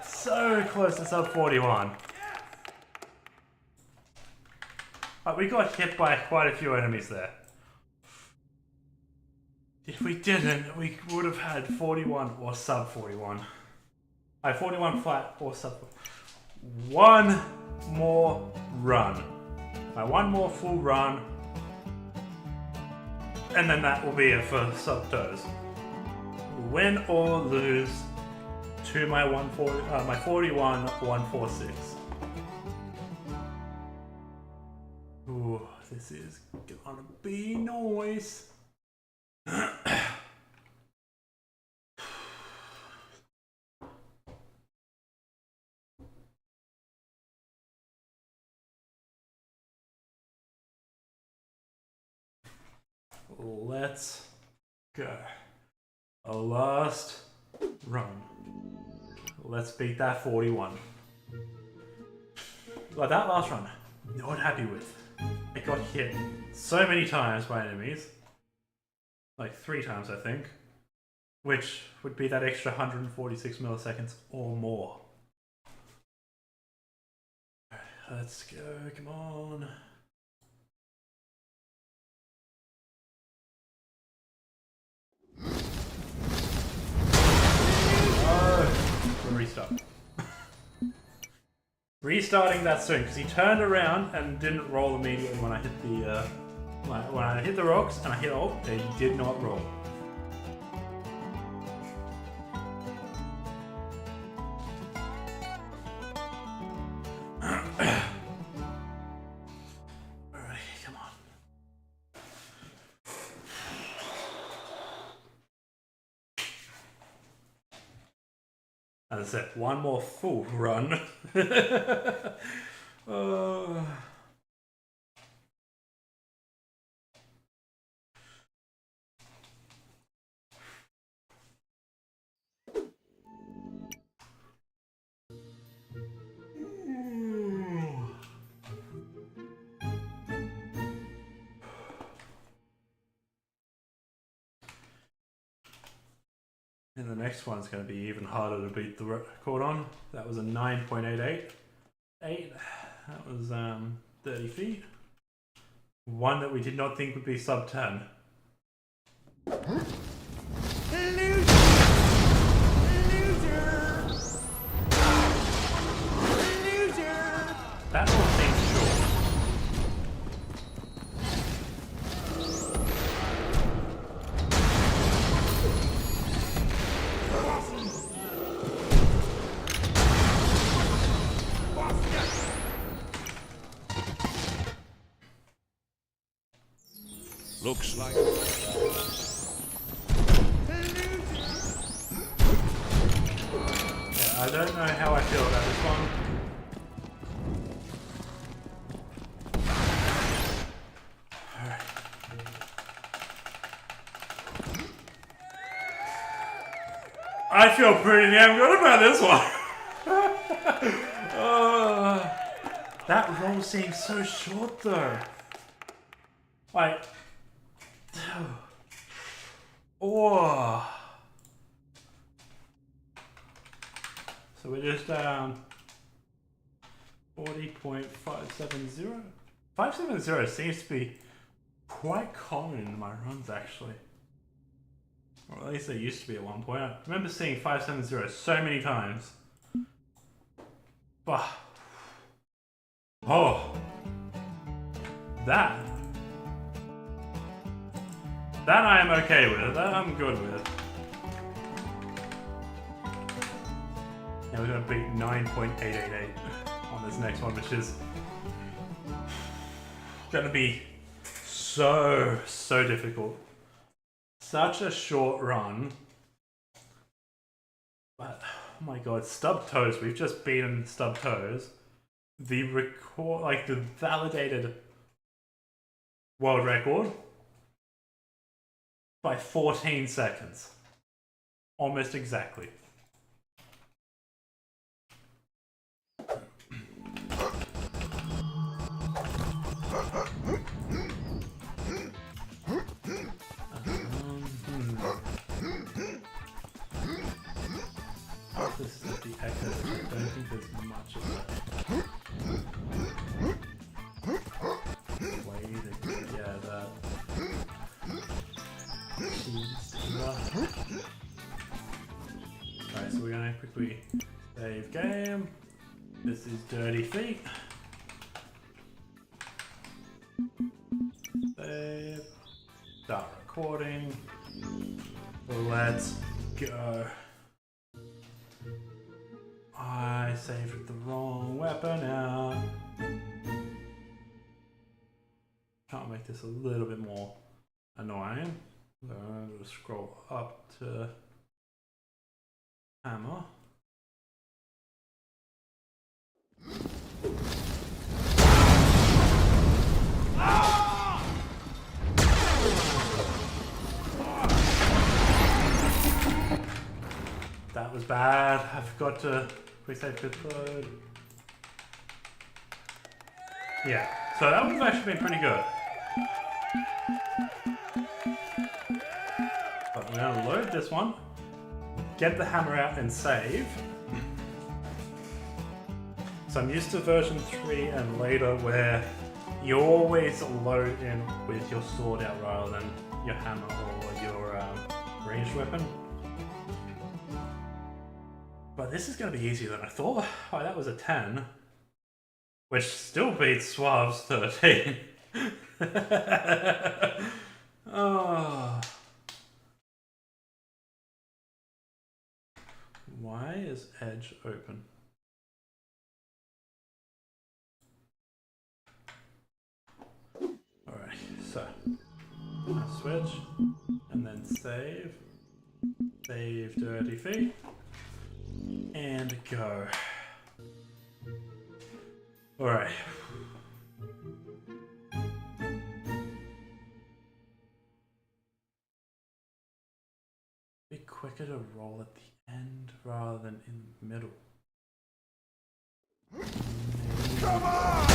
So close to sub 41. But we got hit by quite a few enemies there. If we didn't, we would have had 41 or sub 41. 41 flat or sub 41. One more run. One more full run. And then that will be it for sub toes. Win or lose to my 41 146. Ooh, this is gonna be nice. Let's go. A last run. Let's beat that 41. Like that last run, not happy with. I got hit so many times by enemies. Like 3 times, I think. Which would be that extra 146 milliseconds or more. Let's go, come on. Oh, restart. Restarting that soon, because he turned around and didn't roll immediately when I hit the when I hit the rocks and I hit ult, he did not roll. Alright, come on. As I said, one more full run. And the next one's going to be even harder to beat the record on. That was a 9.88. That was 30 feet. One that we did not think would be sub 10. That all seems short. Looks like... Yeah, I don't know how I feel about this one. Alright. I feel pretty damn good about this one. That roll seems so short though. Like... Oh. So we're just down 40.570. 570 seems to be quite common in my runs, actually. Or at least they used to be at one point. I remember seeing 570 so many times. But oh, that I am okay with. That I'm good with. Now we're gonna beat 9.888 on this next one, which is gonna be so difficult. Such a short run. But oh my god, Stub Toes, we've just beaten Stub Toes. The record, like the validated world record by 14 seconds. Almost exactly. This is the echo. I don't think there's much of that. Way to yeah, that. Alright, so we're gonna quickly save game. This is Dirty Feet. Save. Start recording. Let's go. I saved the wrong weapon out. Can't make this a little bit more annoying. So I'm going to scroll up to hammer. That was bad. I forgot to quick save good load. Yeah, so that one's actually been pretty good. But we're gonna load this one, get the hammer out and save. So I'm used to version 3 and later where you always load in with your sword out rather than your hammer or your ranged weapon. But this is going to be easier than I thought. Oh, that was a 10. Which still beats Suave's 13. Oh. Why is Edge open? Alright, so switch and then save. Save Dirty Feet. And go. Alright. Be quicker to roll at the end rather than in the middle. Come on!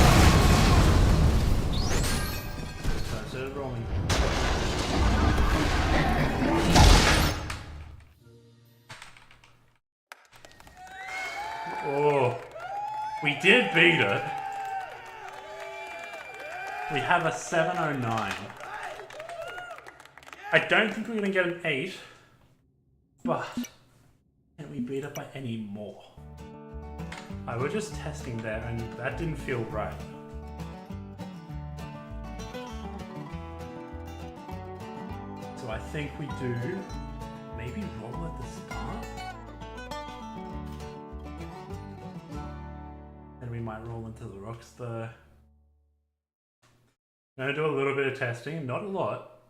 So instead of rolling. Oh, we did beat it. We have a 709. I don't think we're going to get an 8, but can we beat it by any more? I was just testing there and that didn't feel right. So I think we do maybe roll at the start. We might roll into the rocks though. I'm going to do a little bit of testing, not a lot.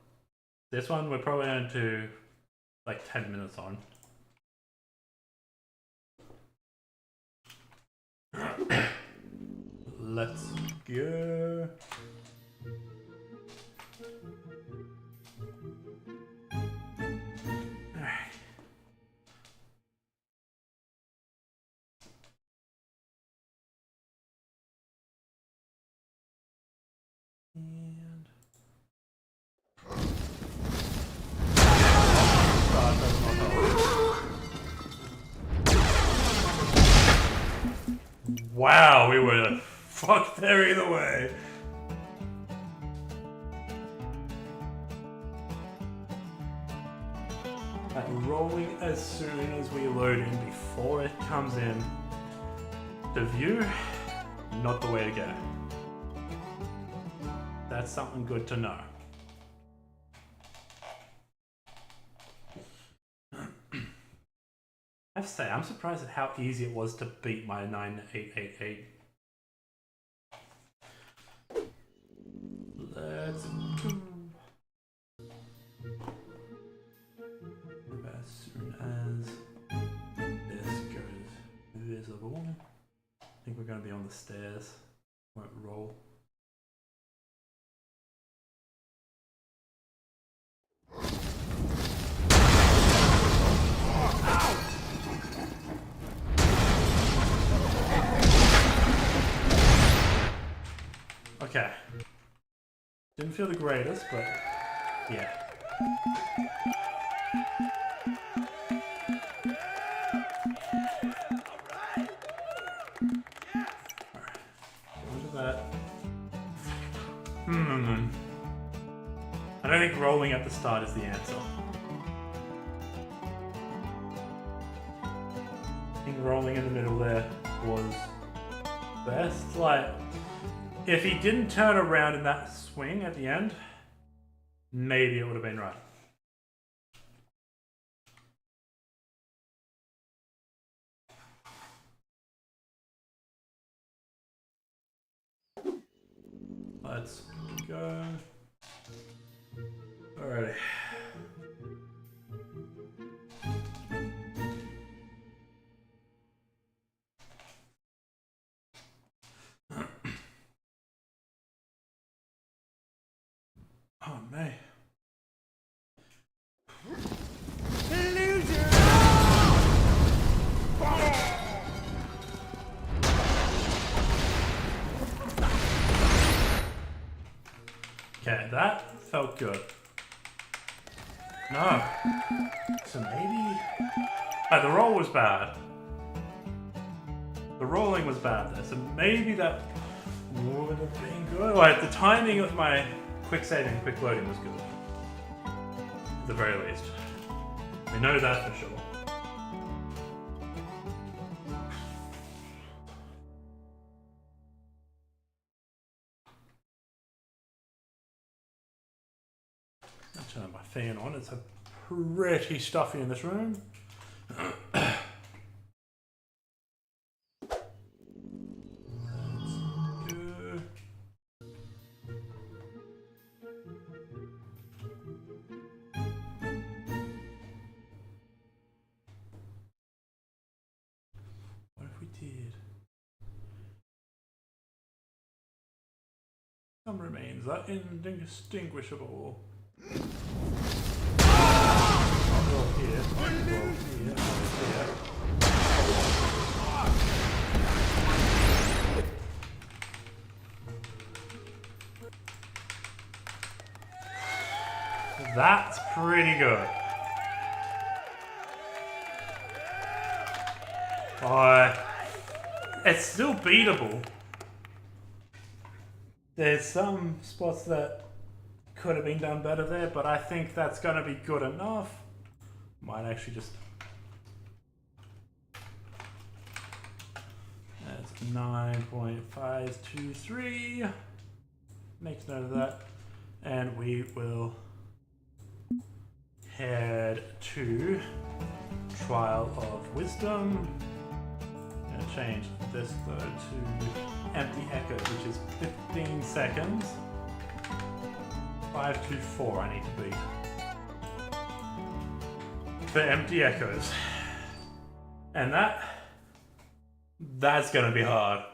This one we're probably going to do like 10 minutes on. Let's go. Alright. And Wow, we were fucked there either way. And rolling as soon as we load in before it comes in to view, not the way to go. That's something good to know. I have to say, I'm surprised at how easy it was to beat my 9888. Let's go. As soon as this goes visible, I think we're going to be on the stairs. Won't roll. Okay. Didn't feel the greatest, but yeah. I don't think rolling at the start is the answer. I think rolling in the middle there was best. Like, if he didn't turn around in that swing at the end, maybe it would have been right. Let's go. Alrighty. Oh man. Okay, that felt good. No. So maybe... the roll was bad. The rolling was bad there, so maybe that would have been good. Like, the timing of my quick saving, quick loading was good. At the very least. We know that for sure. I'll turn my fan on. It's pretty stuffy in this room. Some remains are indistinguishable. Roll here, roll here, roll here. That's pretty good. It's still beatable. There's some spots that could have been done better there, but I think that's going to be good enough. Might actually just... That's 9.523. Makes note of that. And we will head to Trial of Wisdom. I'm going to change this though to Empty Echo, which is 15 seconds. 524 I need to beat. For Empty Echoes. And that's going to be hard.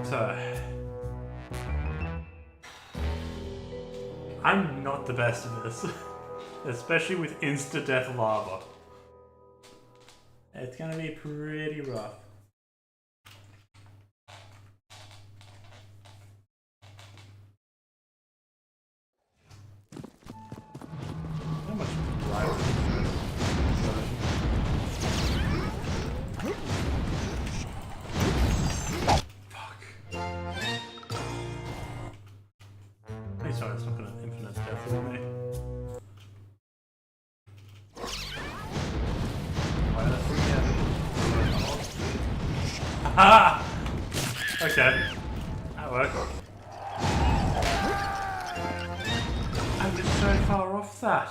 So, I'm not the best at this, especially with insta-death lava. It's gonna be pretty rough. How much life is fuck. Hey, sorry, it's not gonna infinite death with me. Why did I forget? Haha! Okay. That worked. I'm just so far off that.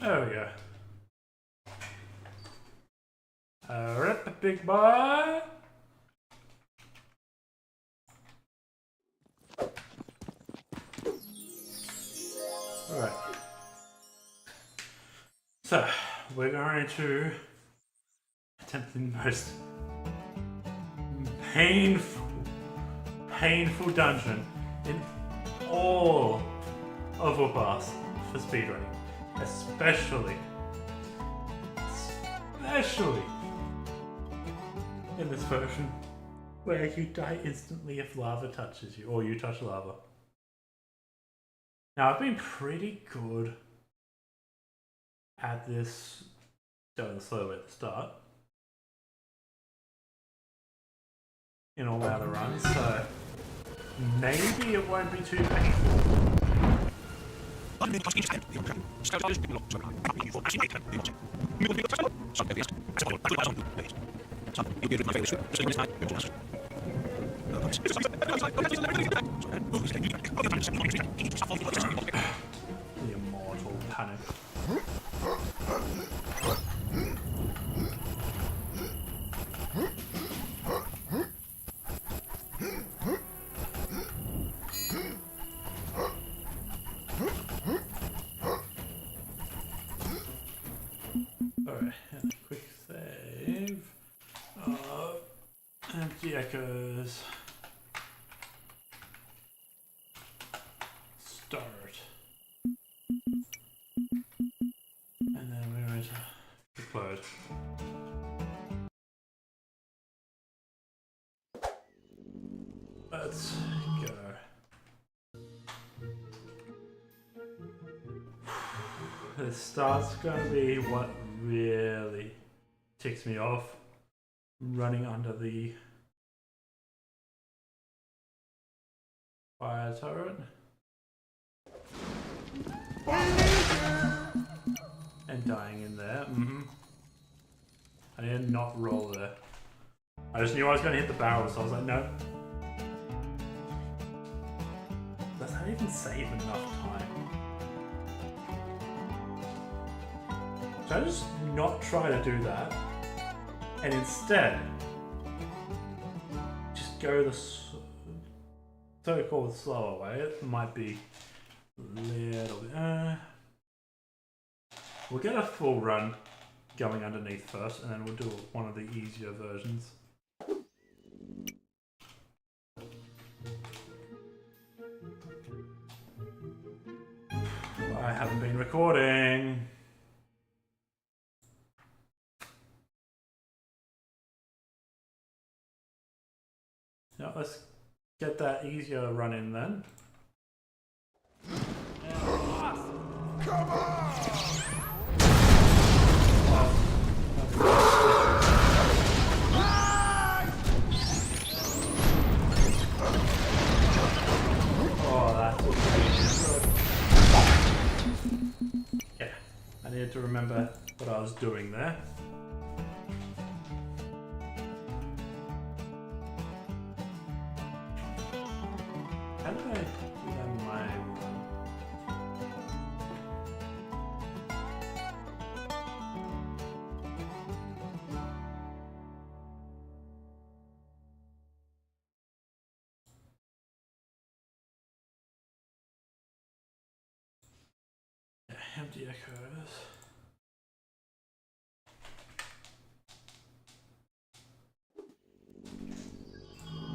There we go. Rip, big boy. Alright. So, we're going to attempt the most painful dungeon in all of Warpath for speedrunning. Especially in this version, where you die instantly if lava touches you, or you touch lava. Now, I've been pretty good at this, going slow at the start, in all my other runs, so maybe it won't be too painful. The immortal panic. Alright, quick save. Empty echoes. Start. And then we're going to upload. Let's go. The start's gonna be what really ticks me off. Running under the fire turret. And dying in there. I did not roll there. I just knew I was going to hit the barrel, so I was like, no. Does that even save enough time? Should I just not try to do that? And instead, just go the so-called slower way. It might be a little bit... We'll get a full run going underneath first, and then we'll do one of the easier versions. I haven't been recording. Yeah, let's get that easier run in then. Come on! Yeah, I needed to remember what I was doing there. How did I do that in my run? Yeah, empty echoes.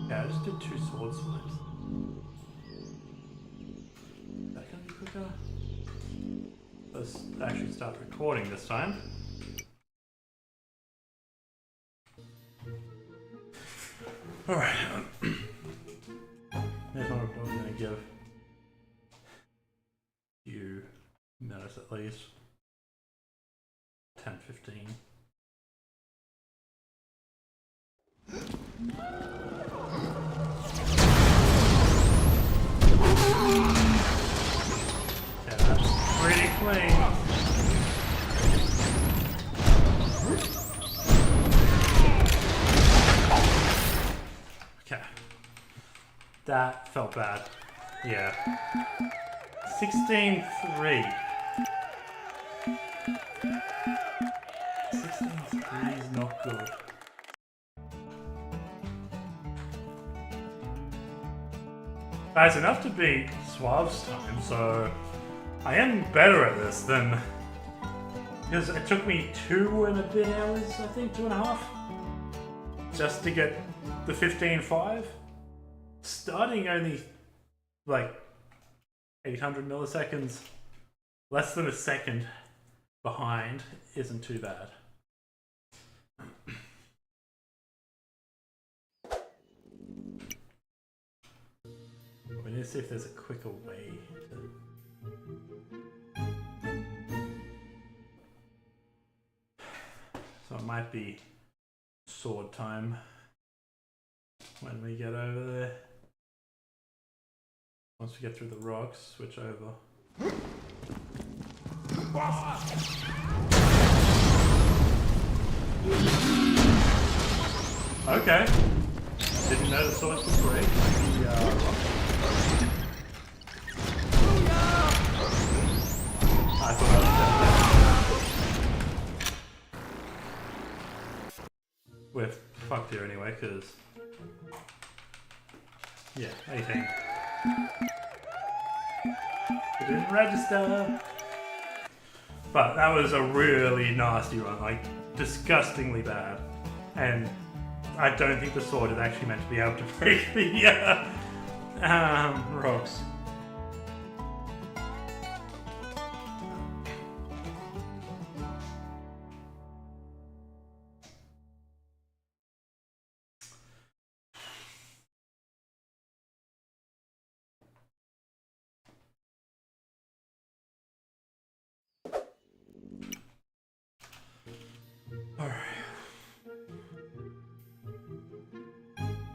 Yeah, I just did 2 sword swipes. Is that gonna be quicker? Let's actually start recording this time. Alright. Here's what I'm gonna give you minutes at least. 10, 15. Yeah, that's pretty clean. Okay. That felt bad. Yeah. 16-3. 16-3 is not good. That's enough to beat Suave's time, so I am better at this than... Because it took me 2 and a bit hours, I think, 2.5, just to get the 15.5. Starting only, like, 800 milliseconds, less than a second behind, isn't too bad. We need to see if there's a quicker way to... So it might be sword time when we get over there. Once we get through the rocks, switch over. Okay. Didn't know the swords could break. I thought I was dead. We're fucked here anyway, because... Yeah, 18. It didn't register. But that was a really nasty run, like disgustingly bad. And I don't think the sword is actually meant to be able to break the rocks. Alright.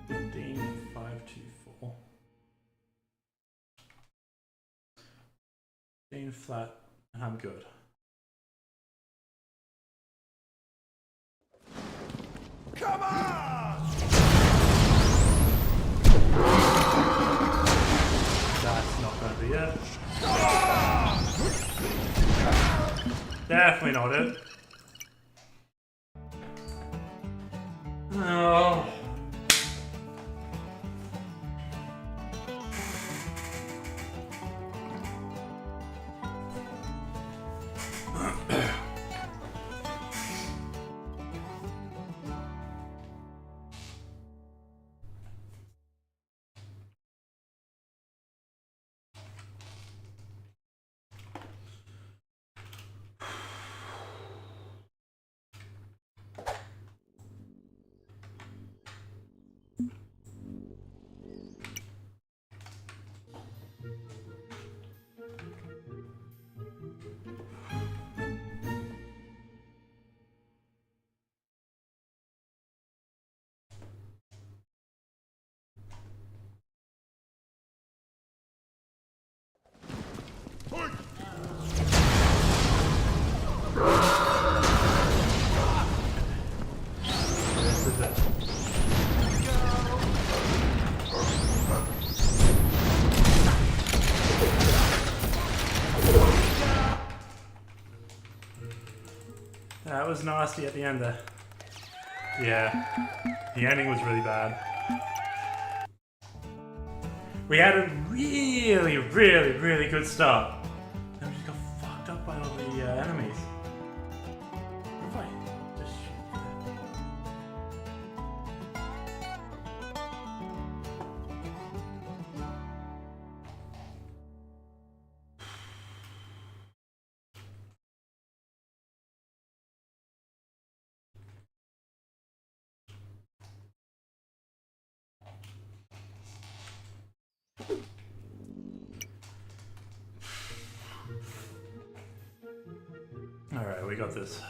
15, 5, 2, 4. flat, and I'm good. Come on! That's not gonna be it. Definitely not it. Oh. This is it. That was nasty at the end there. Yeah, the ending was really bad. We had a really good start. Then we just got fucked up by all the enemies. What if I just shoot them? Alright, we got this.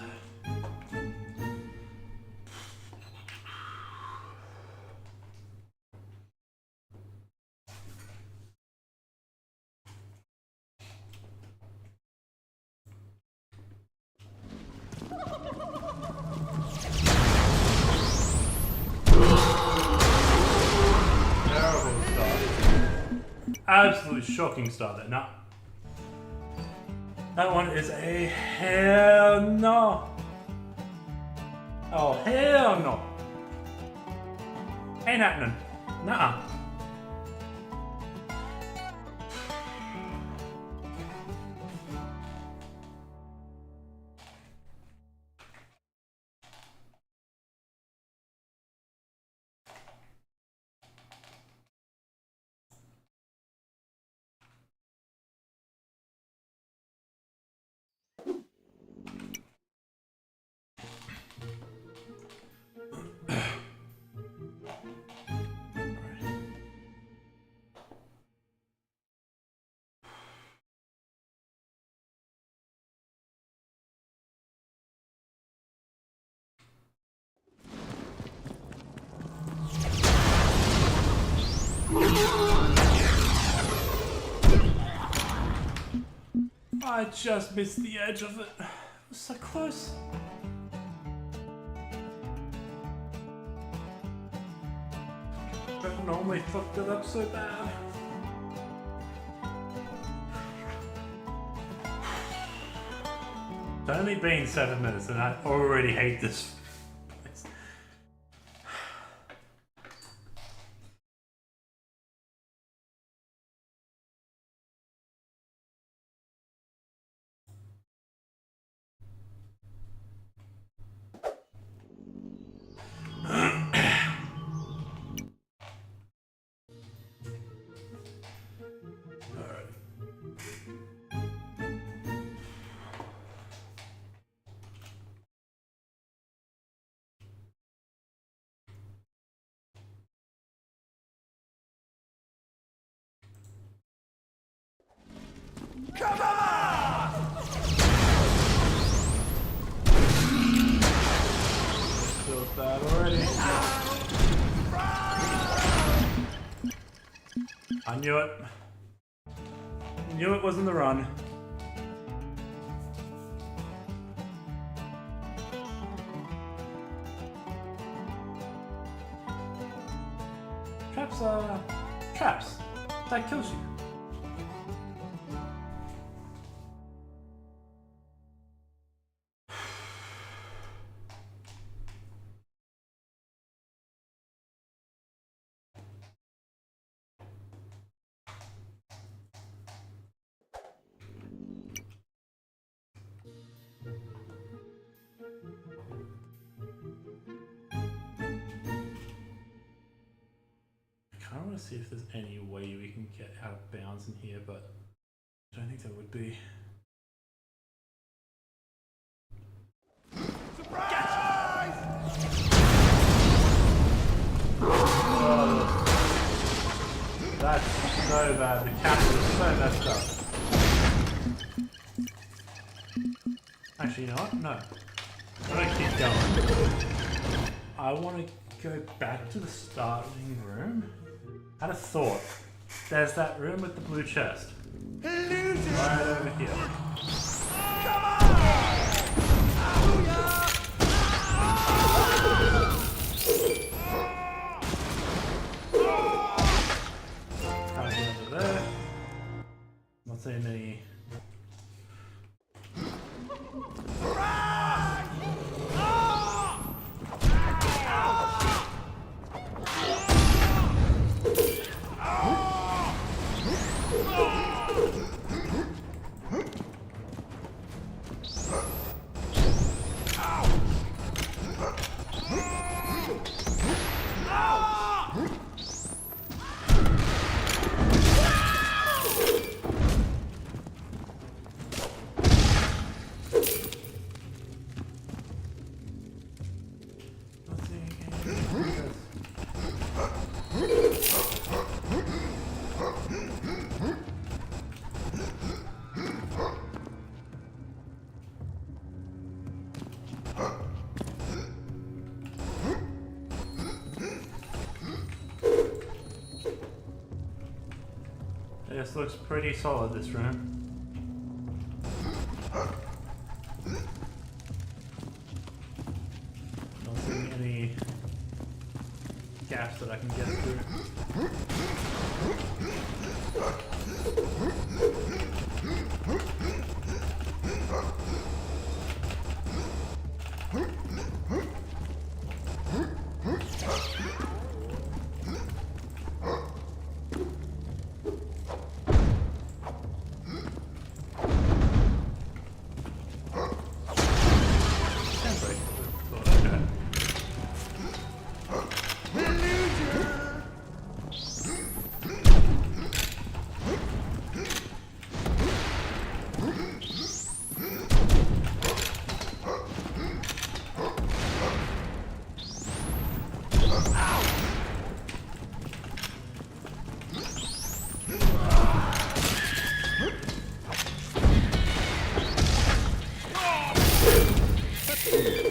Terrible start. Absolutely shocking start there. No. That one is a hell no. Oh, hell no. Ain't happening. Nuh-uh. I just missed the edge of it. It was so close. But normally fucked it up so bad. It's only been 7 minutes and I already hate this place. Come on! Feels bad already. I knew it. Knew it wasn't the run. traps are traps. That kills you. I want to see if there's any way we can get out of bounds in here, but I don't think there would be. Surprise! Oh, that's so bad. The castle is so messed up. Actually, you know what? No. I'm gonna keep going. I want to go back to the starting room. I had a thought. There's that room with the blue chest. Right over here. Come on! Over there. Not seeing any. This looks pretty solid, this room. Not seeing any gaps that I can get through.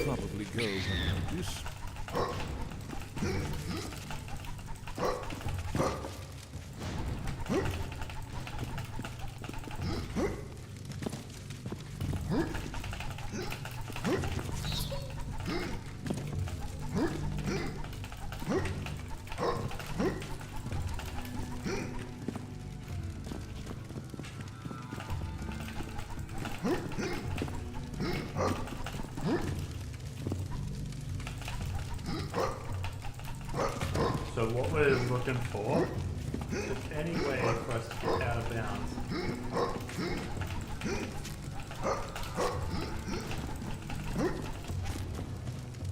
Probably goes unnoticed. So what we're looking for is any way for us to get out of bounds.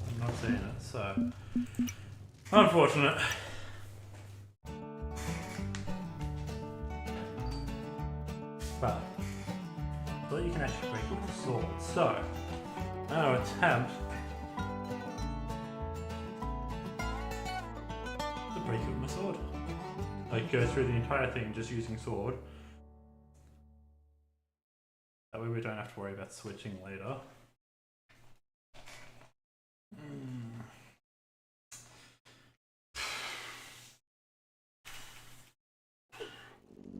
I'm not seeing it, so unfortunate. But I thought you can actually break it with the sword. So I'm going to attempt to break it with my sword. Like go through the entire thing just using sword. That way we don't have to worry about switching later.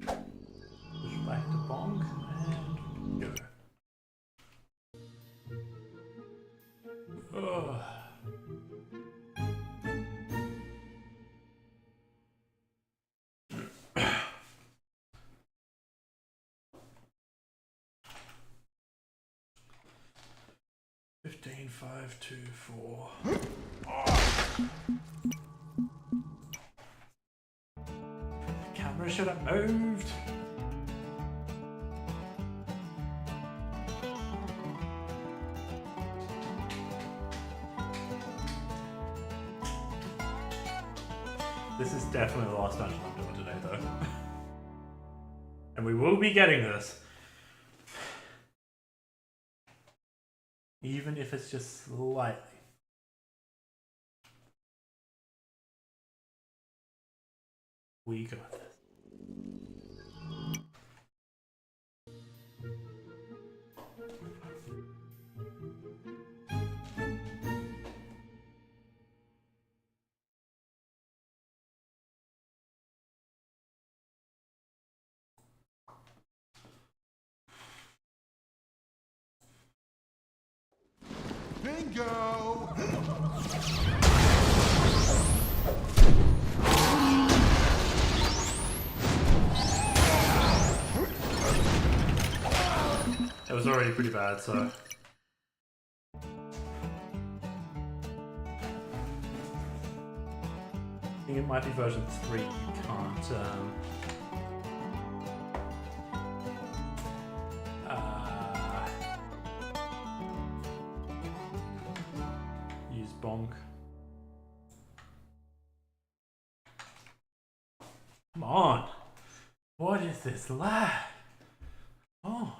Push back to bonk and go. Oh. 15, 5, 2, 4. The camera should have moved. This is definitely the last dungeon I'm doing today, though. And we will be getting this. Even if it's just slightly. We got this. Bingo! It was already pretty bad, so. I think it might be version 3. You can't. Use bonk. Come on! What is this lag? Oh.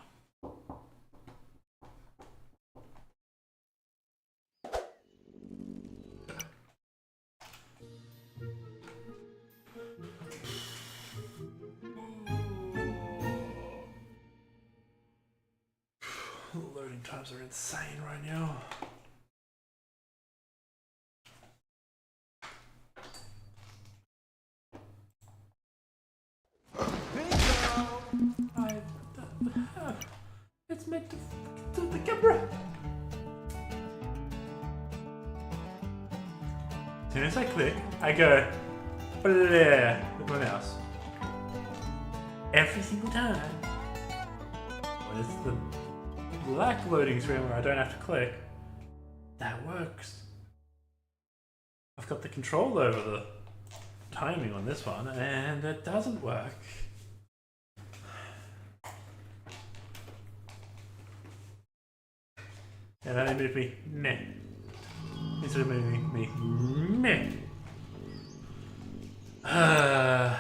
Loading times are insane right now. It's meant to do the camera. As soon as I click, I go bleh with my mouse. Every single time. When it's the black loading screen where I don't have to click, that works. I've got the control over the timing on this one, and it doesn't work. And that moved me meh. Instead of moving me meh. Alright,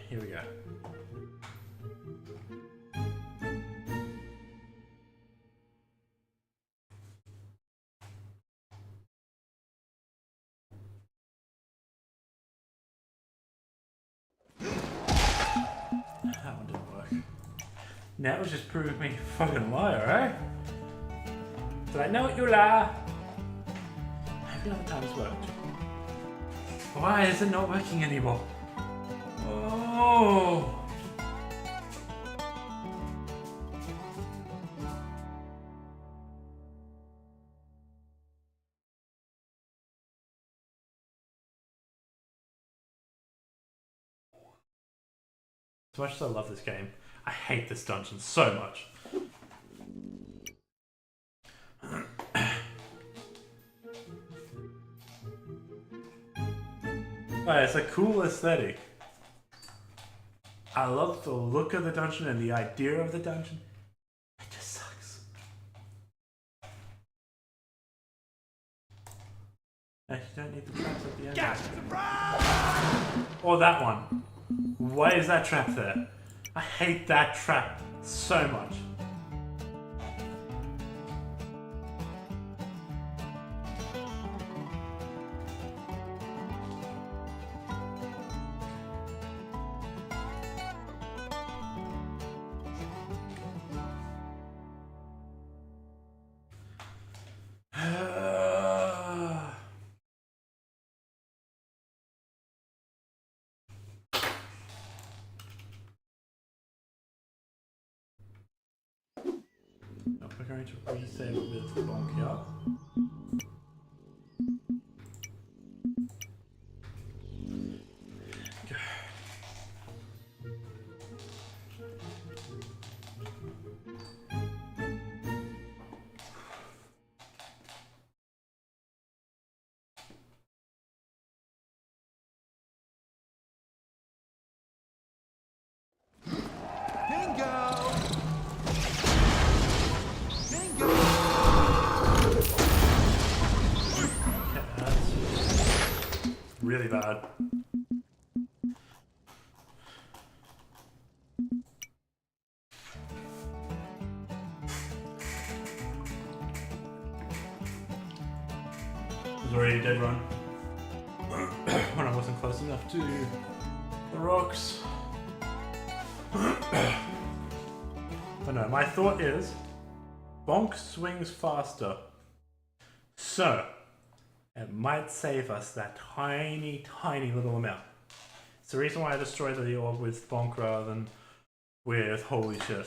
here we go. That one didn't work. Now it's just proving me a fucking liar, right? Did I know what you lie? Every other time it's worked. Why is it not working anymore? Oh! As much as I love this game, I hate this dungeon so much. Right, it's a cool aesthetic. I love the look of the dungeon and the idea of the dungeon. It just sucks. Actually, you don't need the traps at the end. Gas surprise! Or that one. Why is that trap there? I hate that trap so much. We're going to resave with bonk here. Go. really bad. It was already a dead run when I wasn't close enough to the rocks. But no, my thought is Bonk swings faster, so it might save us that tiny little amount. It's the reason why I destroyed the orb with Bonk rather than with holy shit.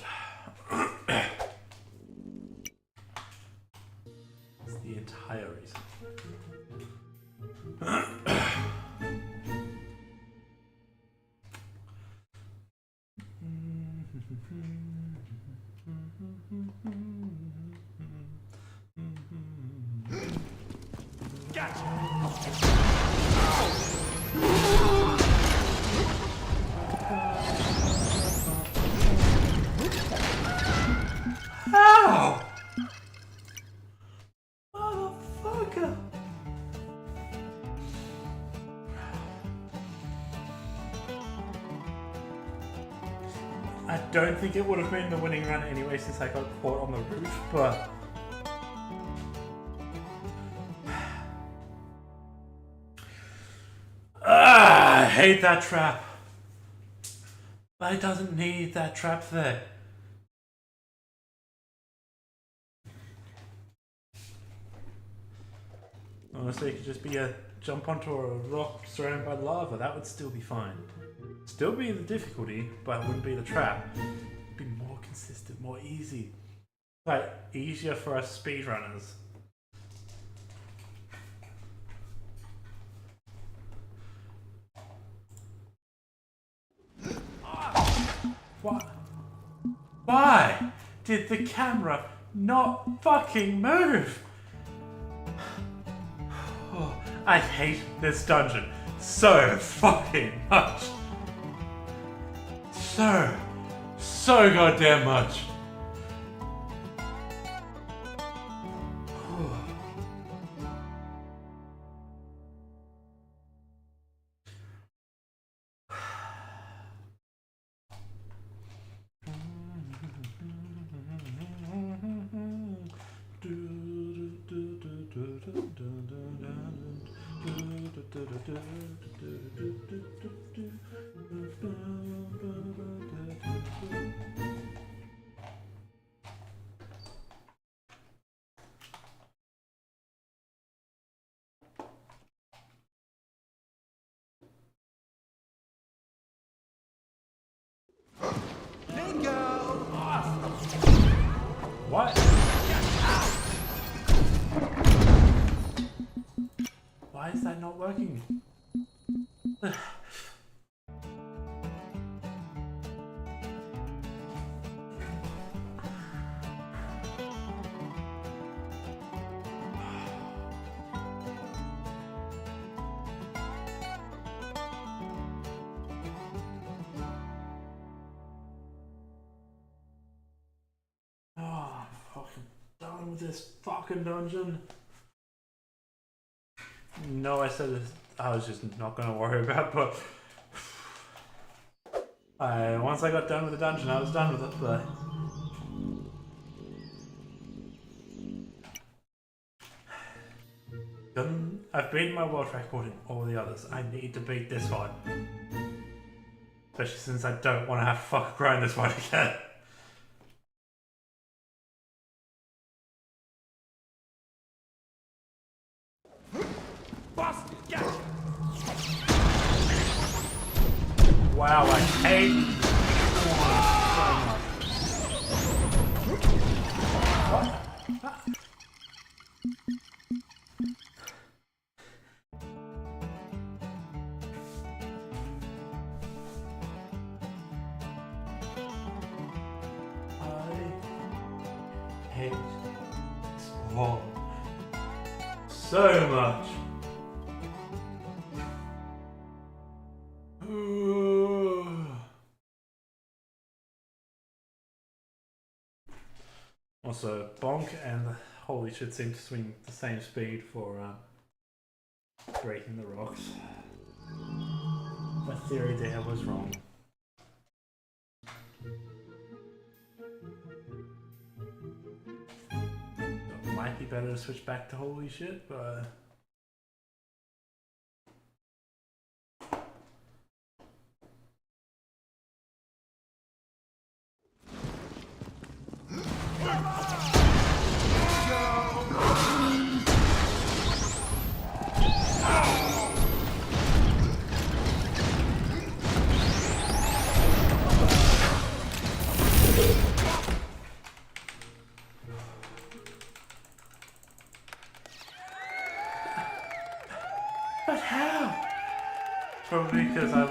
It's the entire reason. How? Motherfucker! I don't think it would have been the winning run anyway since I got caught on the roof, but I hate that trap. But it doesn't need that trap there. Honestly, it could just be a jump onto a rock surrounded by lava. That would still be fine. Still be the difficulty, but it wouldn't be the trap. It'd be more consistent, more easy. Like, easier for us speedrunners. What? Why did the camera not fucking move? Oh, I hate this dungeon so fucking much. So goddamn much. What? Why is that not working? Done with this fucking dungeon. No, I said this, I was just not gonna worry about, but once I got done with the dungeon, I was done with it, but I've beaten my world record in all the others. I need to beat this one. Especially since I don't want to have to fucking grind this one again. Wow, I hate what? I hate Spawn so much. Also, Bonk and Holy Shit seem to swing the same speed for breaking the rocks. My theory there was wrong. It might be better to switch back to holy shit, but... But how? Probably because I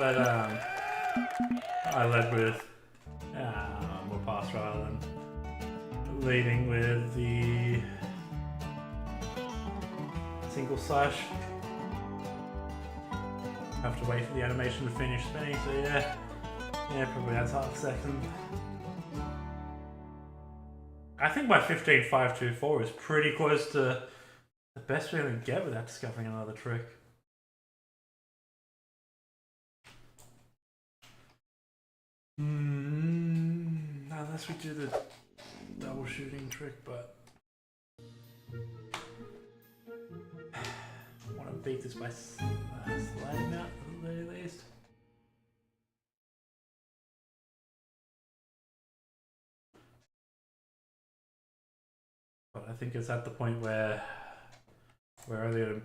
led with more pass rather than leading with the single slash. Have to wait for the animation to finish spinning, so yeah, probably that's half a second. I think my 15.524 is pretty close to the best we can get without discovering another trick. Unless we do the double shooting trick, but I want to beat this by sliding out at the very least. But I think it's at the point where we're only gonna...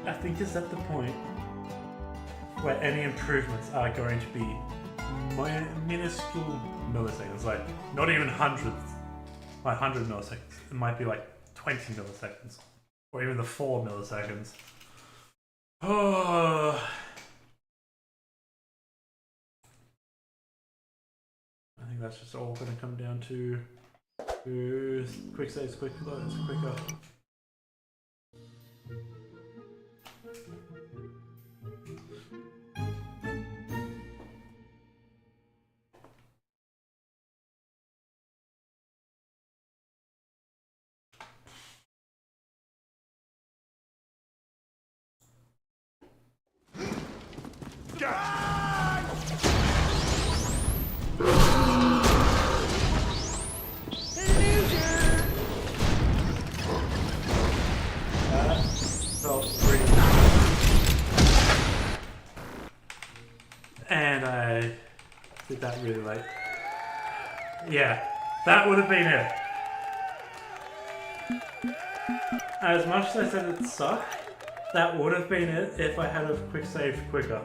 I think it's at the point where any improvements are going to be minuscule milliseconds, like not even hundredths, like 100 milliseconds. It might be like 20 milliseconds, or even the 4 milliseconds. Oh. I think that's just all going to come down to quick saves, quick loads, quicker. And I did that really late. Yeah, that would have been it. As much as I said it sucked, that would have been it if I had a quick save quicker.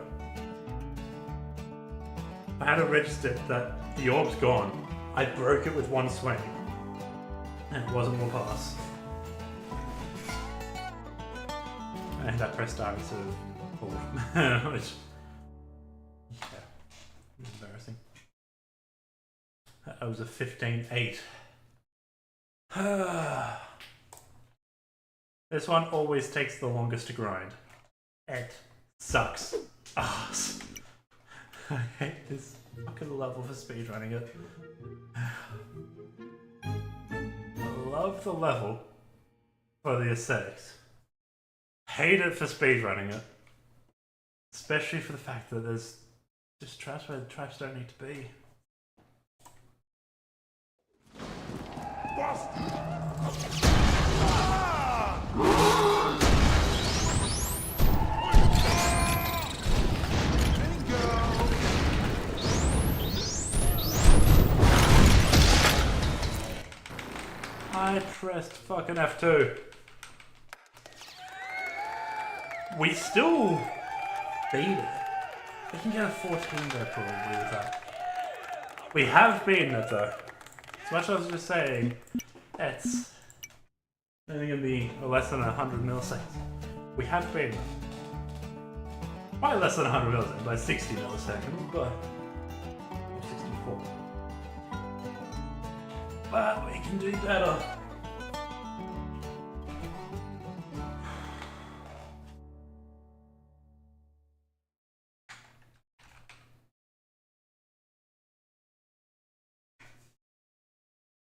I had a registered that the orb's gone. I broke it with one swing. And it wasn't more pass. And I pressed R instead of forward. Which, yeah, embarrassing. That was a 15-8. This one always takes the longest to grind. It sucks ass. I hate this fucking level for speedrunning it. I love the level for the aesthetics. Hate it for speedrunning it. Especially for the fact that there's just traps where the traps don't need to be. I pressed fucking F2. We still beat it. We can get a 14 there probably with that. We have beaten it though. As much as I was just saying, it's only going to be less than 100 milliseconds. We have beaten it. By less than 100 milliseconds, by 60 milliseconds, but 64. But we can do better.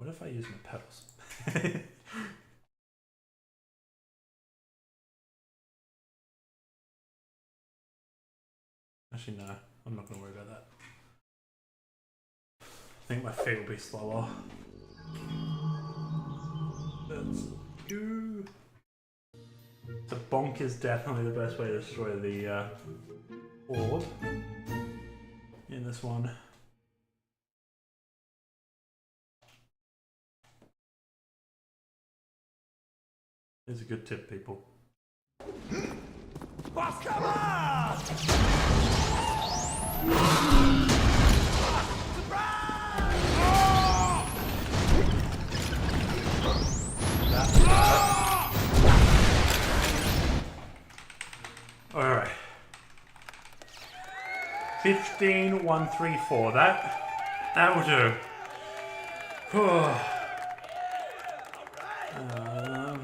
What if I use my pedals? Actually, no. I'm not going to worry about that. I think my feet will be slower. Let's go. So bonk is definitely the best way to destroy the orb in this one. Here's a good tip, people. Alright. 15-1-3-4. That will do.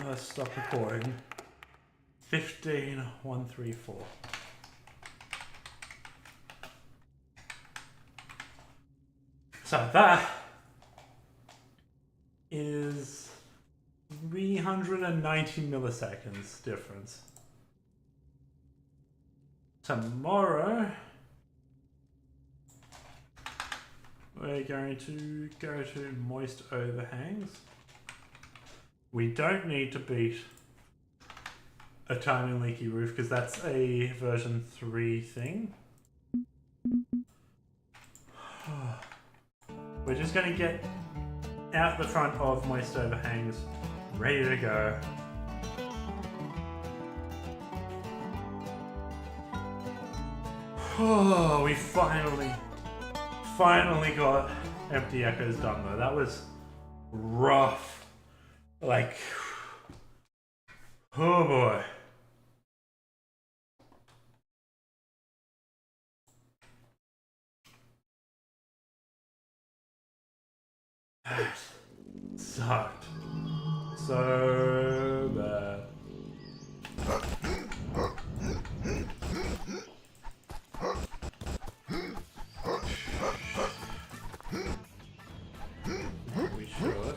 Let's stop recording. 15-1-3-4. So that is 390 milliseconds difference. Tomorrow we're going to go to moist overhangs. We don't need to beat a timing leaky roof because that's a version 3 thing. We're just going to get out the front of moist overhangs, ready to go. Oh, we finally got empty echoes done though. That was rough. Like, oh boy. That sucked so bad. We should.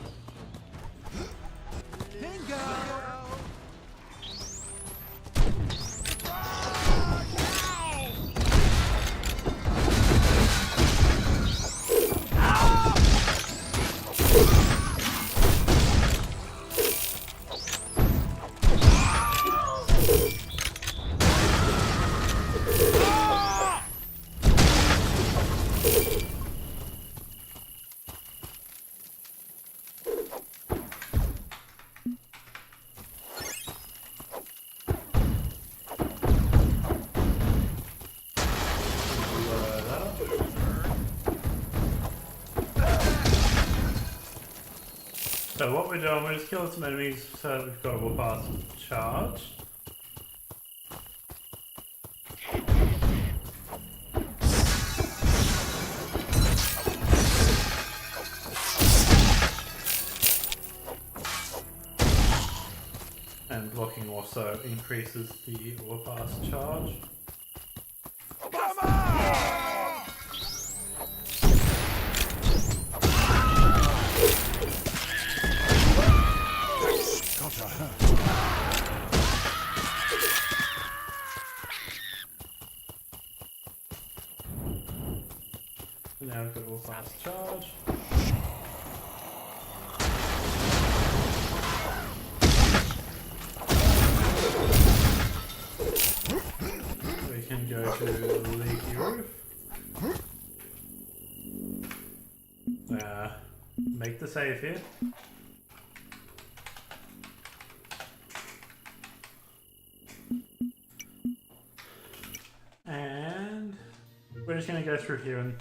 So what we're doing, we're just killing some enemies so that we've got a warpath charge. And blocking also increases the warpath charge. Now we've got a fast charge. We can go to leaky roof. Make the save here. And we're just going to go through here and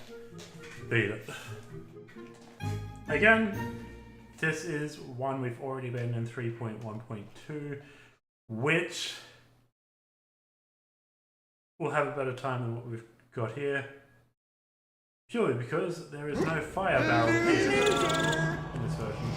beat it. Again, this is one we've already been in 3.1.2, which will have a better time than what we've got here, purely because there is no fire barrel here in this version.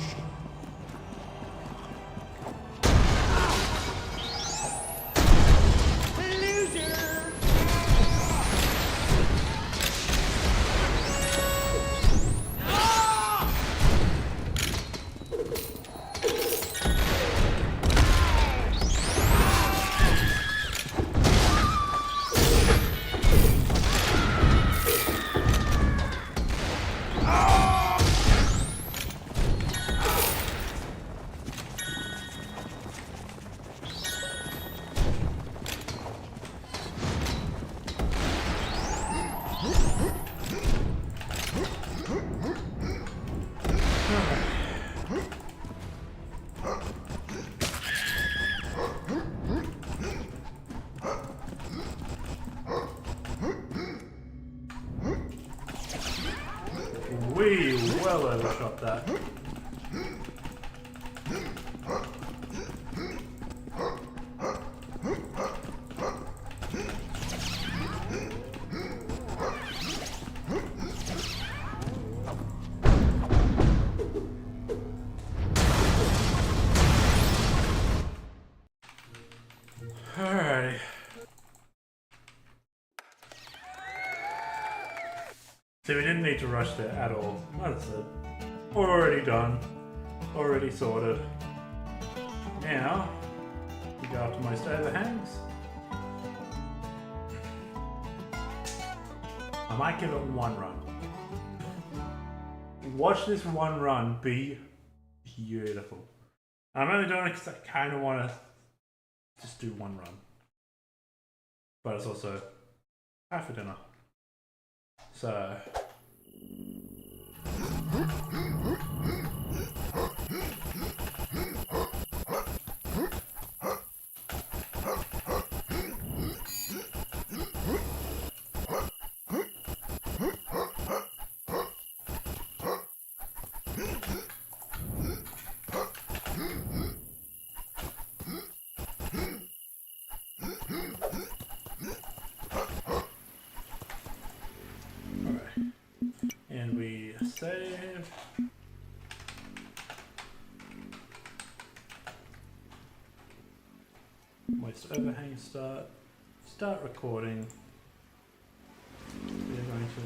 well overshot that. Alrighty. See, we didn't need to rush there at all. Like I said, already done, already sorted. Now, we go up to most overhangs. I might give it one run. Watch this one run be beautiful. I'm only doing it because I kind of want to just do one run. But it's also after dinner. So... And we save. Waste overhang start recording. We're going to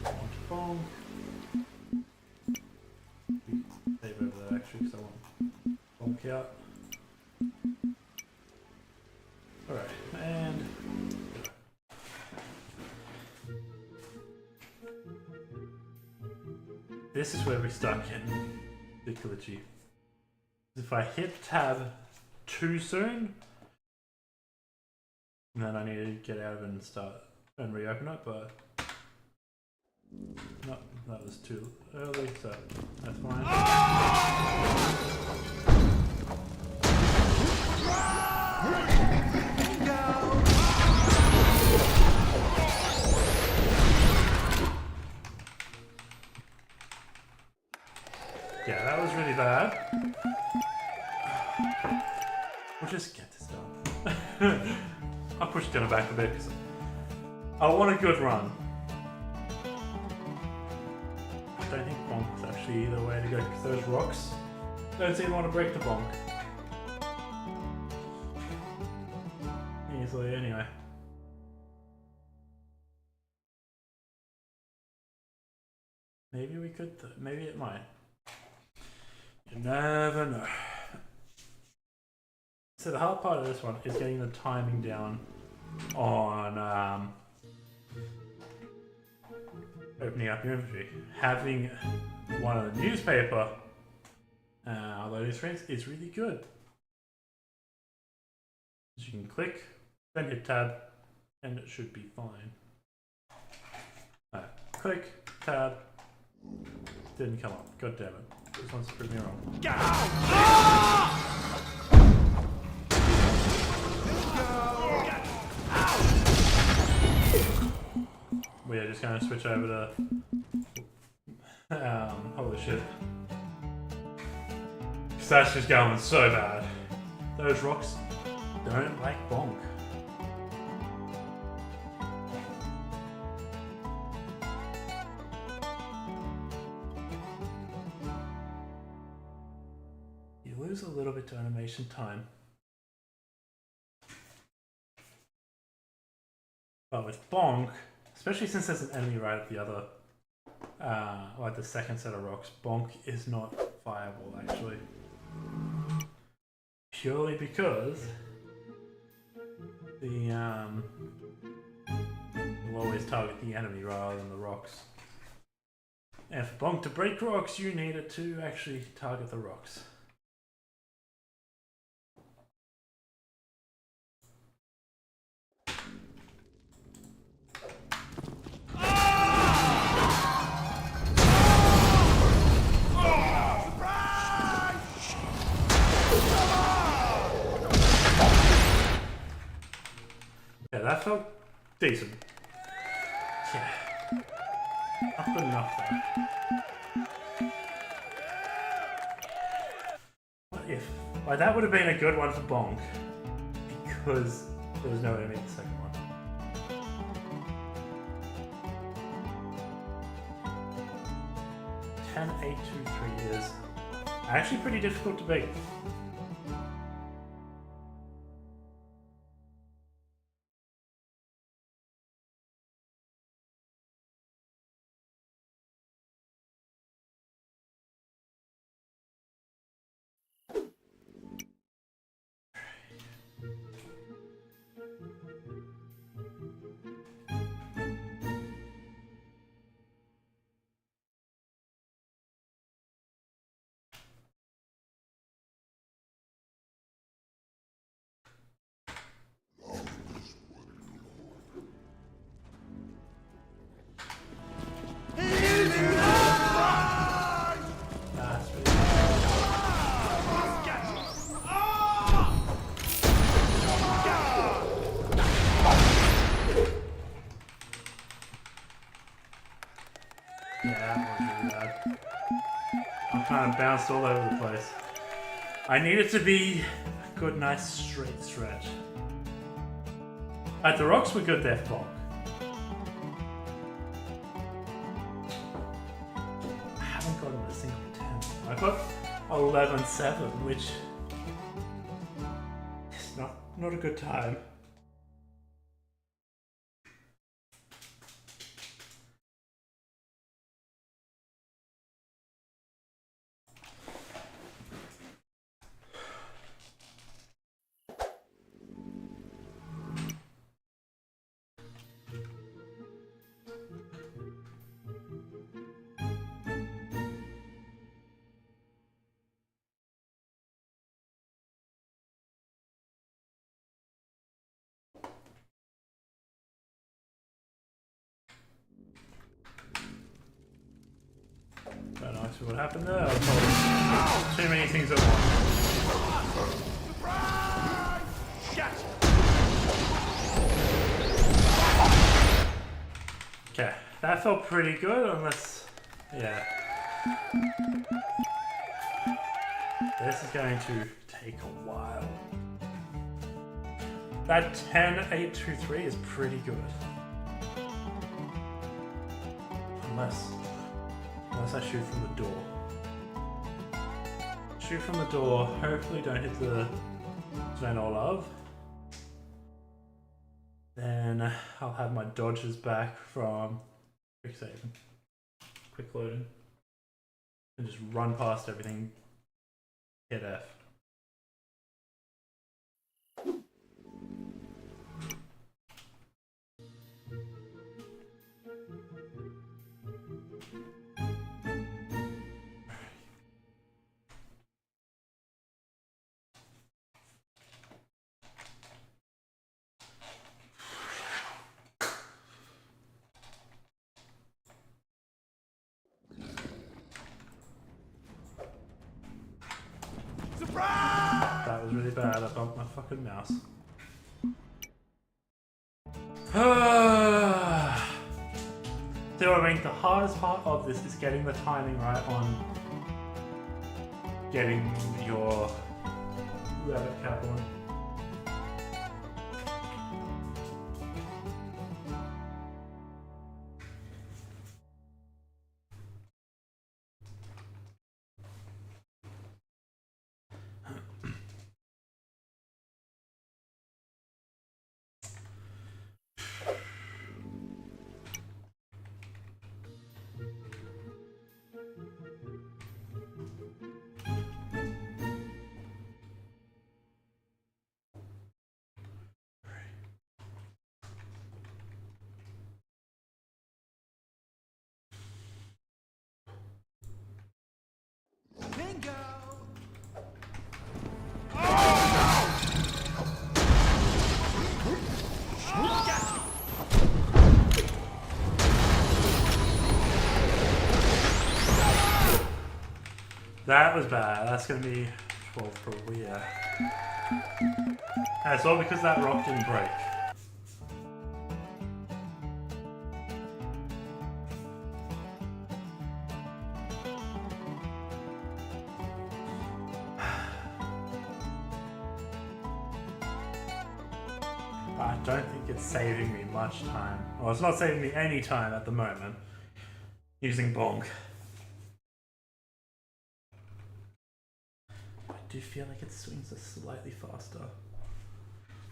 launch bomb. Save over there actually because I want bonk out. Alright, and this is where we start getting a bit glitchy. If I hit tab too soon, then I need to get out of it and start and reopen it, but no, that was too early, so that's fine. Yeah, that was really bad. We'll just get this done. I'll push dinner back a bit because I want a good run. I don't think bonk is actually the way to go because those rocks don't seem to want to break the bonk. Easily, anyway. Maybe we could, maybe it might. You never know. So the hard part of this one is getting the timing down on opening up your inventory. Having one of the newspaper loading screens is really good. You can click, then hit tab, and it should be fine. Click, tab, didn't come up. God damn it. This one's proved me wrong. We are just going to switch over to holy shit. Because that's just going so bad. Those rocks don't like bonk. You lose a little bit to animation time. But with bonk, especially since there's an enemy right at the other, like the second set of rocks, bonk is not viable actually. Purely because the will always target the enemy rather than the rocks. And for bonk to break rocks, you need it to actually target the rocks. Yeah, that felt decent. Yeah. Not good enough though. What if? Like, that would have been a good one for Bonk. Because there was no enemy the second one. $10,823 is actually pretty difficult to beat. That's really yeah, that was really bad. I kind of bounced all over the place. I need it to be a good, nice, straight stretch. The rocks were good there for Bonk. I haven't gotten a single 10. I got 11-7, which is not a good time. Don't know actually what happened there. I was told too many things at once. Okay, that felt pretty good, unless, yeah. This is going to take a while. That 10-8-2-3 is pretty good. Unless I shoot from the door. Shoot from the door, hopefully don't hit the Sven Olav. Then I'll have my dodges back from quick saving, quick loading, and just run past everything, hit F. That was really bad. I bumped my fucking mouse. So I mean, the hardest part of this is getting the timing right on getting your rabbit cap on. That was bad. That's going to be 12 probably, yeah. And it's all because that rock didn't break. I don't think it's saving me much time. Well, it's not saving me any time at the moment using bonk. I do feel like it swings a slightly faster.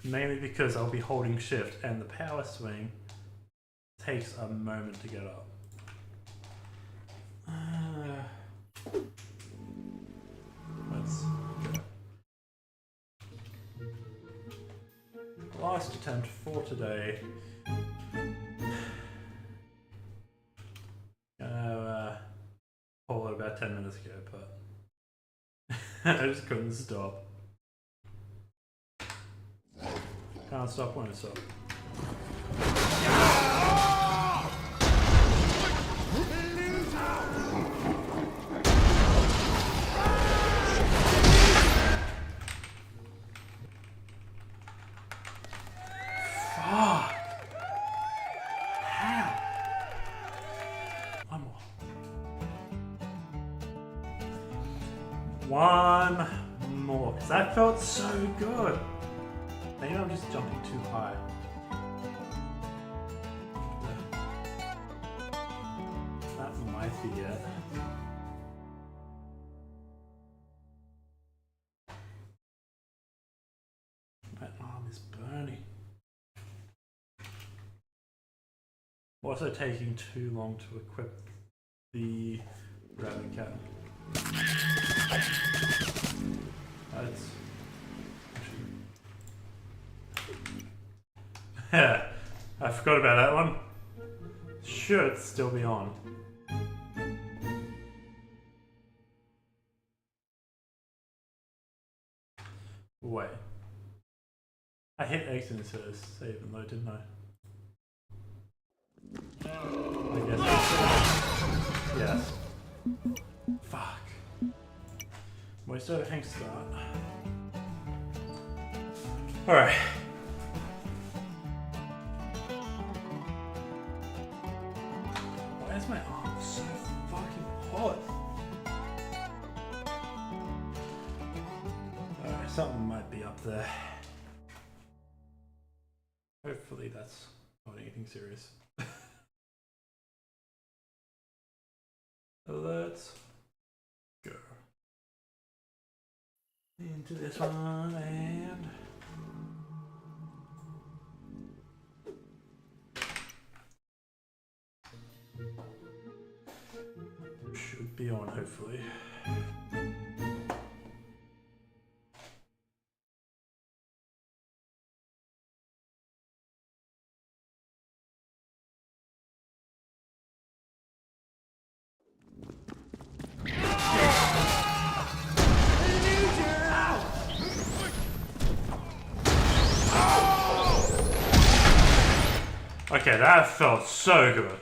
Mainly because I'll be holding shift and the power swing takes a moment to get up. Let's go. Last attempt for today. Pulled it about 10 minutes ago, but I just couldn't stop. Can't stop, won't stop. Fuck! How? One more. One more, because that felt so good. Maybe I'm just jumping too high. That might be it. My arm is burning. Also taking too long to equip the rabbit cat. That's yeah, I forgot about that one. Should still be on. Wait. I hit X instead of save and load, didn't I? I guess that's it. Yes. Fuck. Waste overhang start. Alright. Why is my arm so fucking hot? Alright, something might be up there. Hopefully that's not anything serious. Let's go into this one and should be on hopefully. Okay, that felt so good.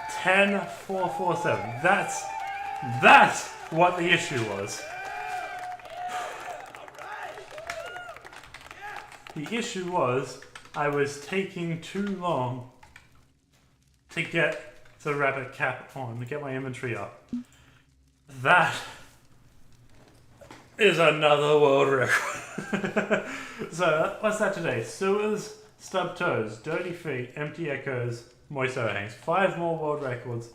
10-4-4-7. That's what the issue was. The issue was I was taking too long to get the rabbit cap on, to get my inventory up. That is another world record. So, what's that today? Sewers, stub toes, dirty feet, empty echoes, moist overhangs. 5 more world records.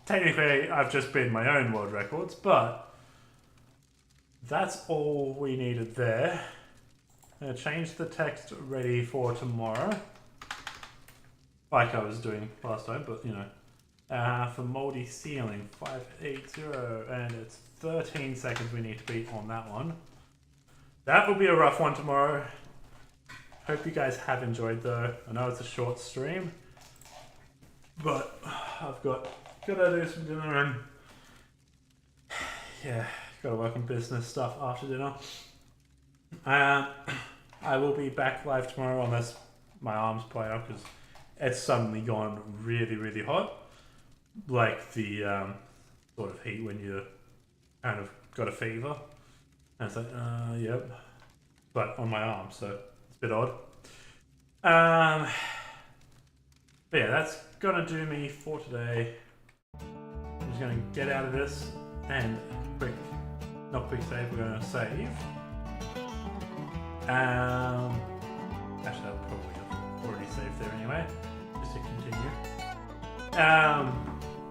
Technically, I've just been my own world records, but that's all we needed there. I'm going to change the text ready for tomorrow. Like I was doing last time, but you know. For moldy ceiling, 580, and it's 13 seconds we need to beat on that one. That will be a rough one tomorrow. Hope you guys have enjoyed though. I know it's a short stream, but I've got to do some dinner and yeah, got to work on business stuff after dinner. I will be back live tomorrow unless my arm's playing up because it's suddenly gone really, really hot. Like the sort of heat when you kind of got a fever. And it's like, yep. But on my arm, so it's a bit odd. But yeah, that's gonna do me for today. I'm just gonna get out of this and not quick save, we're gonna save. Actually, I'll probably have already saved there anyway, just to continue.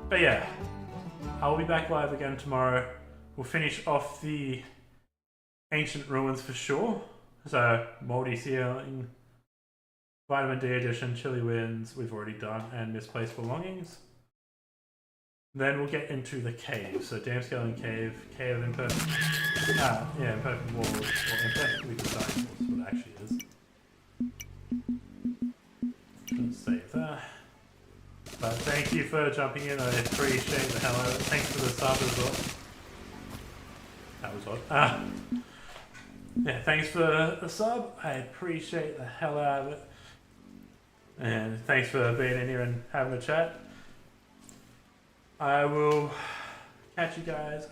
But yeah, I'll be back live again tomorrow. We'll finish off the ancient ruins for sure. So, moldy ceiling, vitamin D edition, chilly winds, we've already done, and misplaced belongings. Then we'll get into the cave. So, dam scaling cave, cave of imperfect, imperfect walls, or imperfectly designed walls, what it actually is. Let's save that. But thank you for jumping in. I appreciate the hell out of it. Thanks for the sub as well. That was odd. Yeah, thanks for the sub. I appreciate the hell out of it. And thanks for being in here and having a chat. I will catch you guys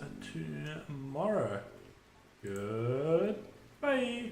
tomorrow. Goodbye.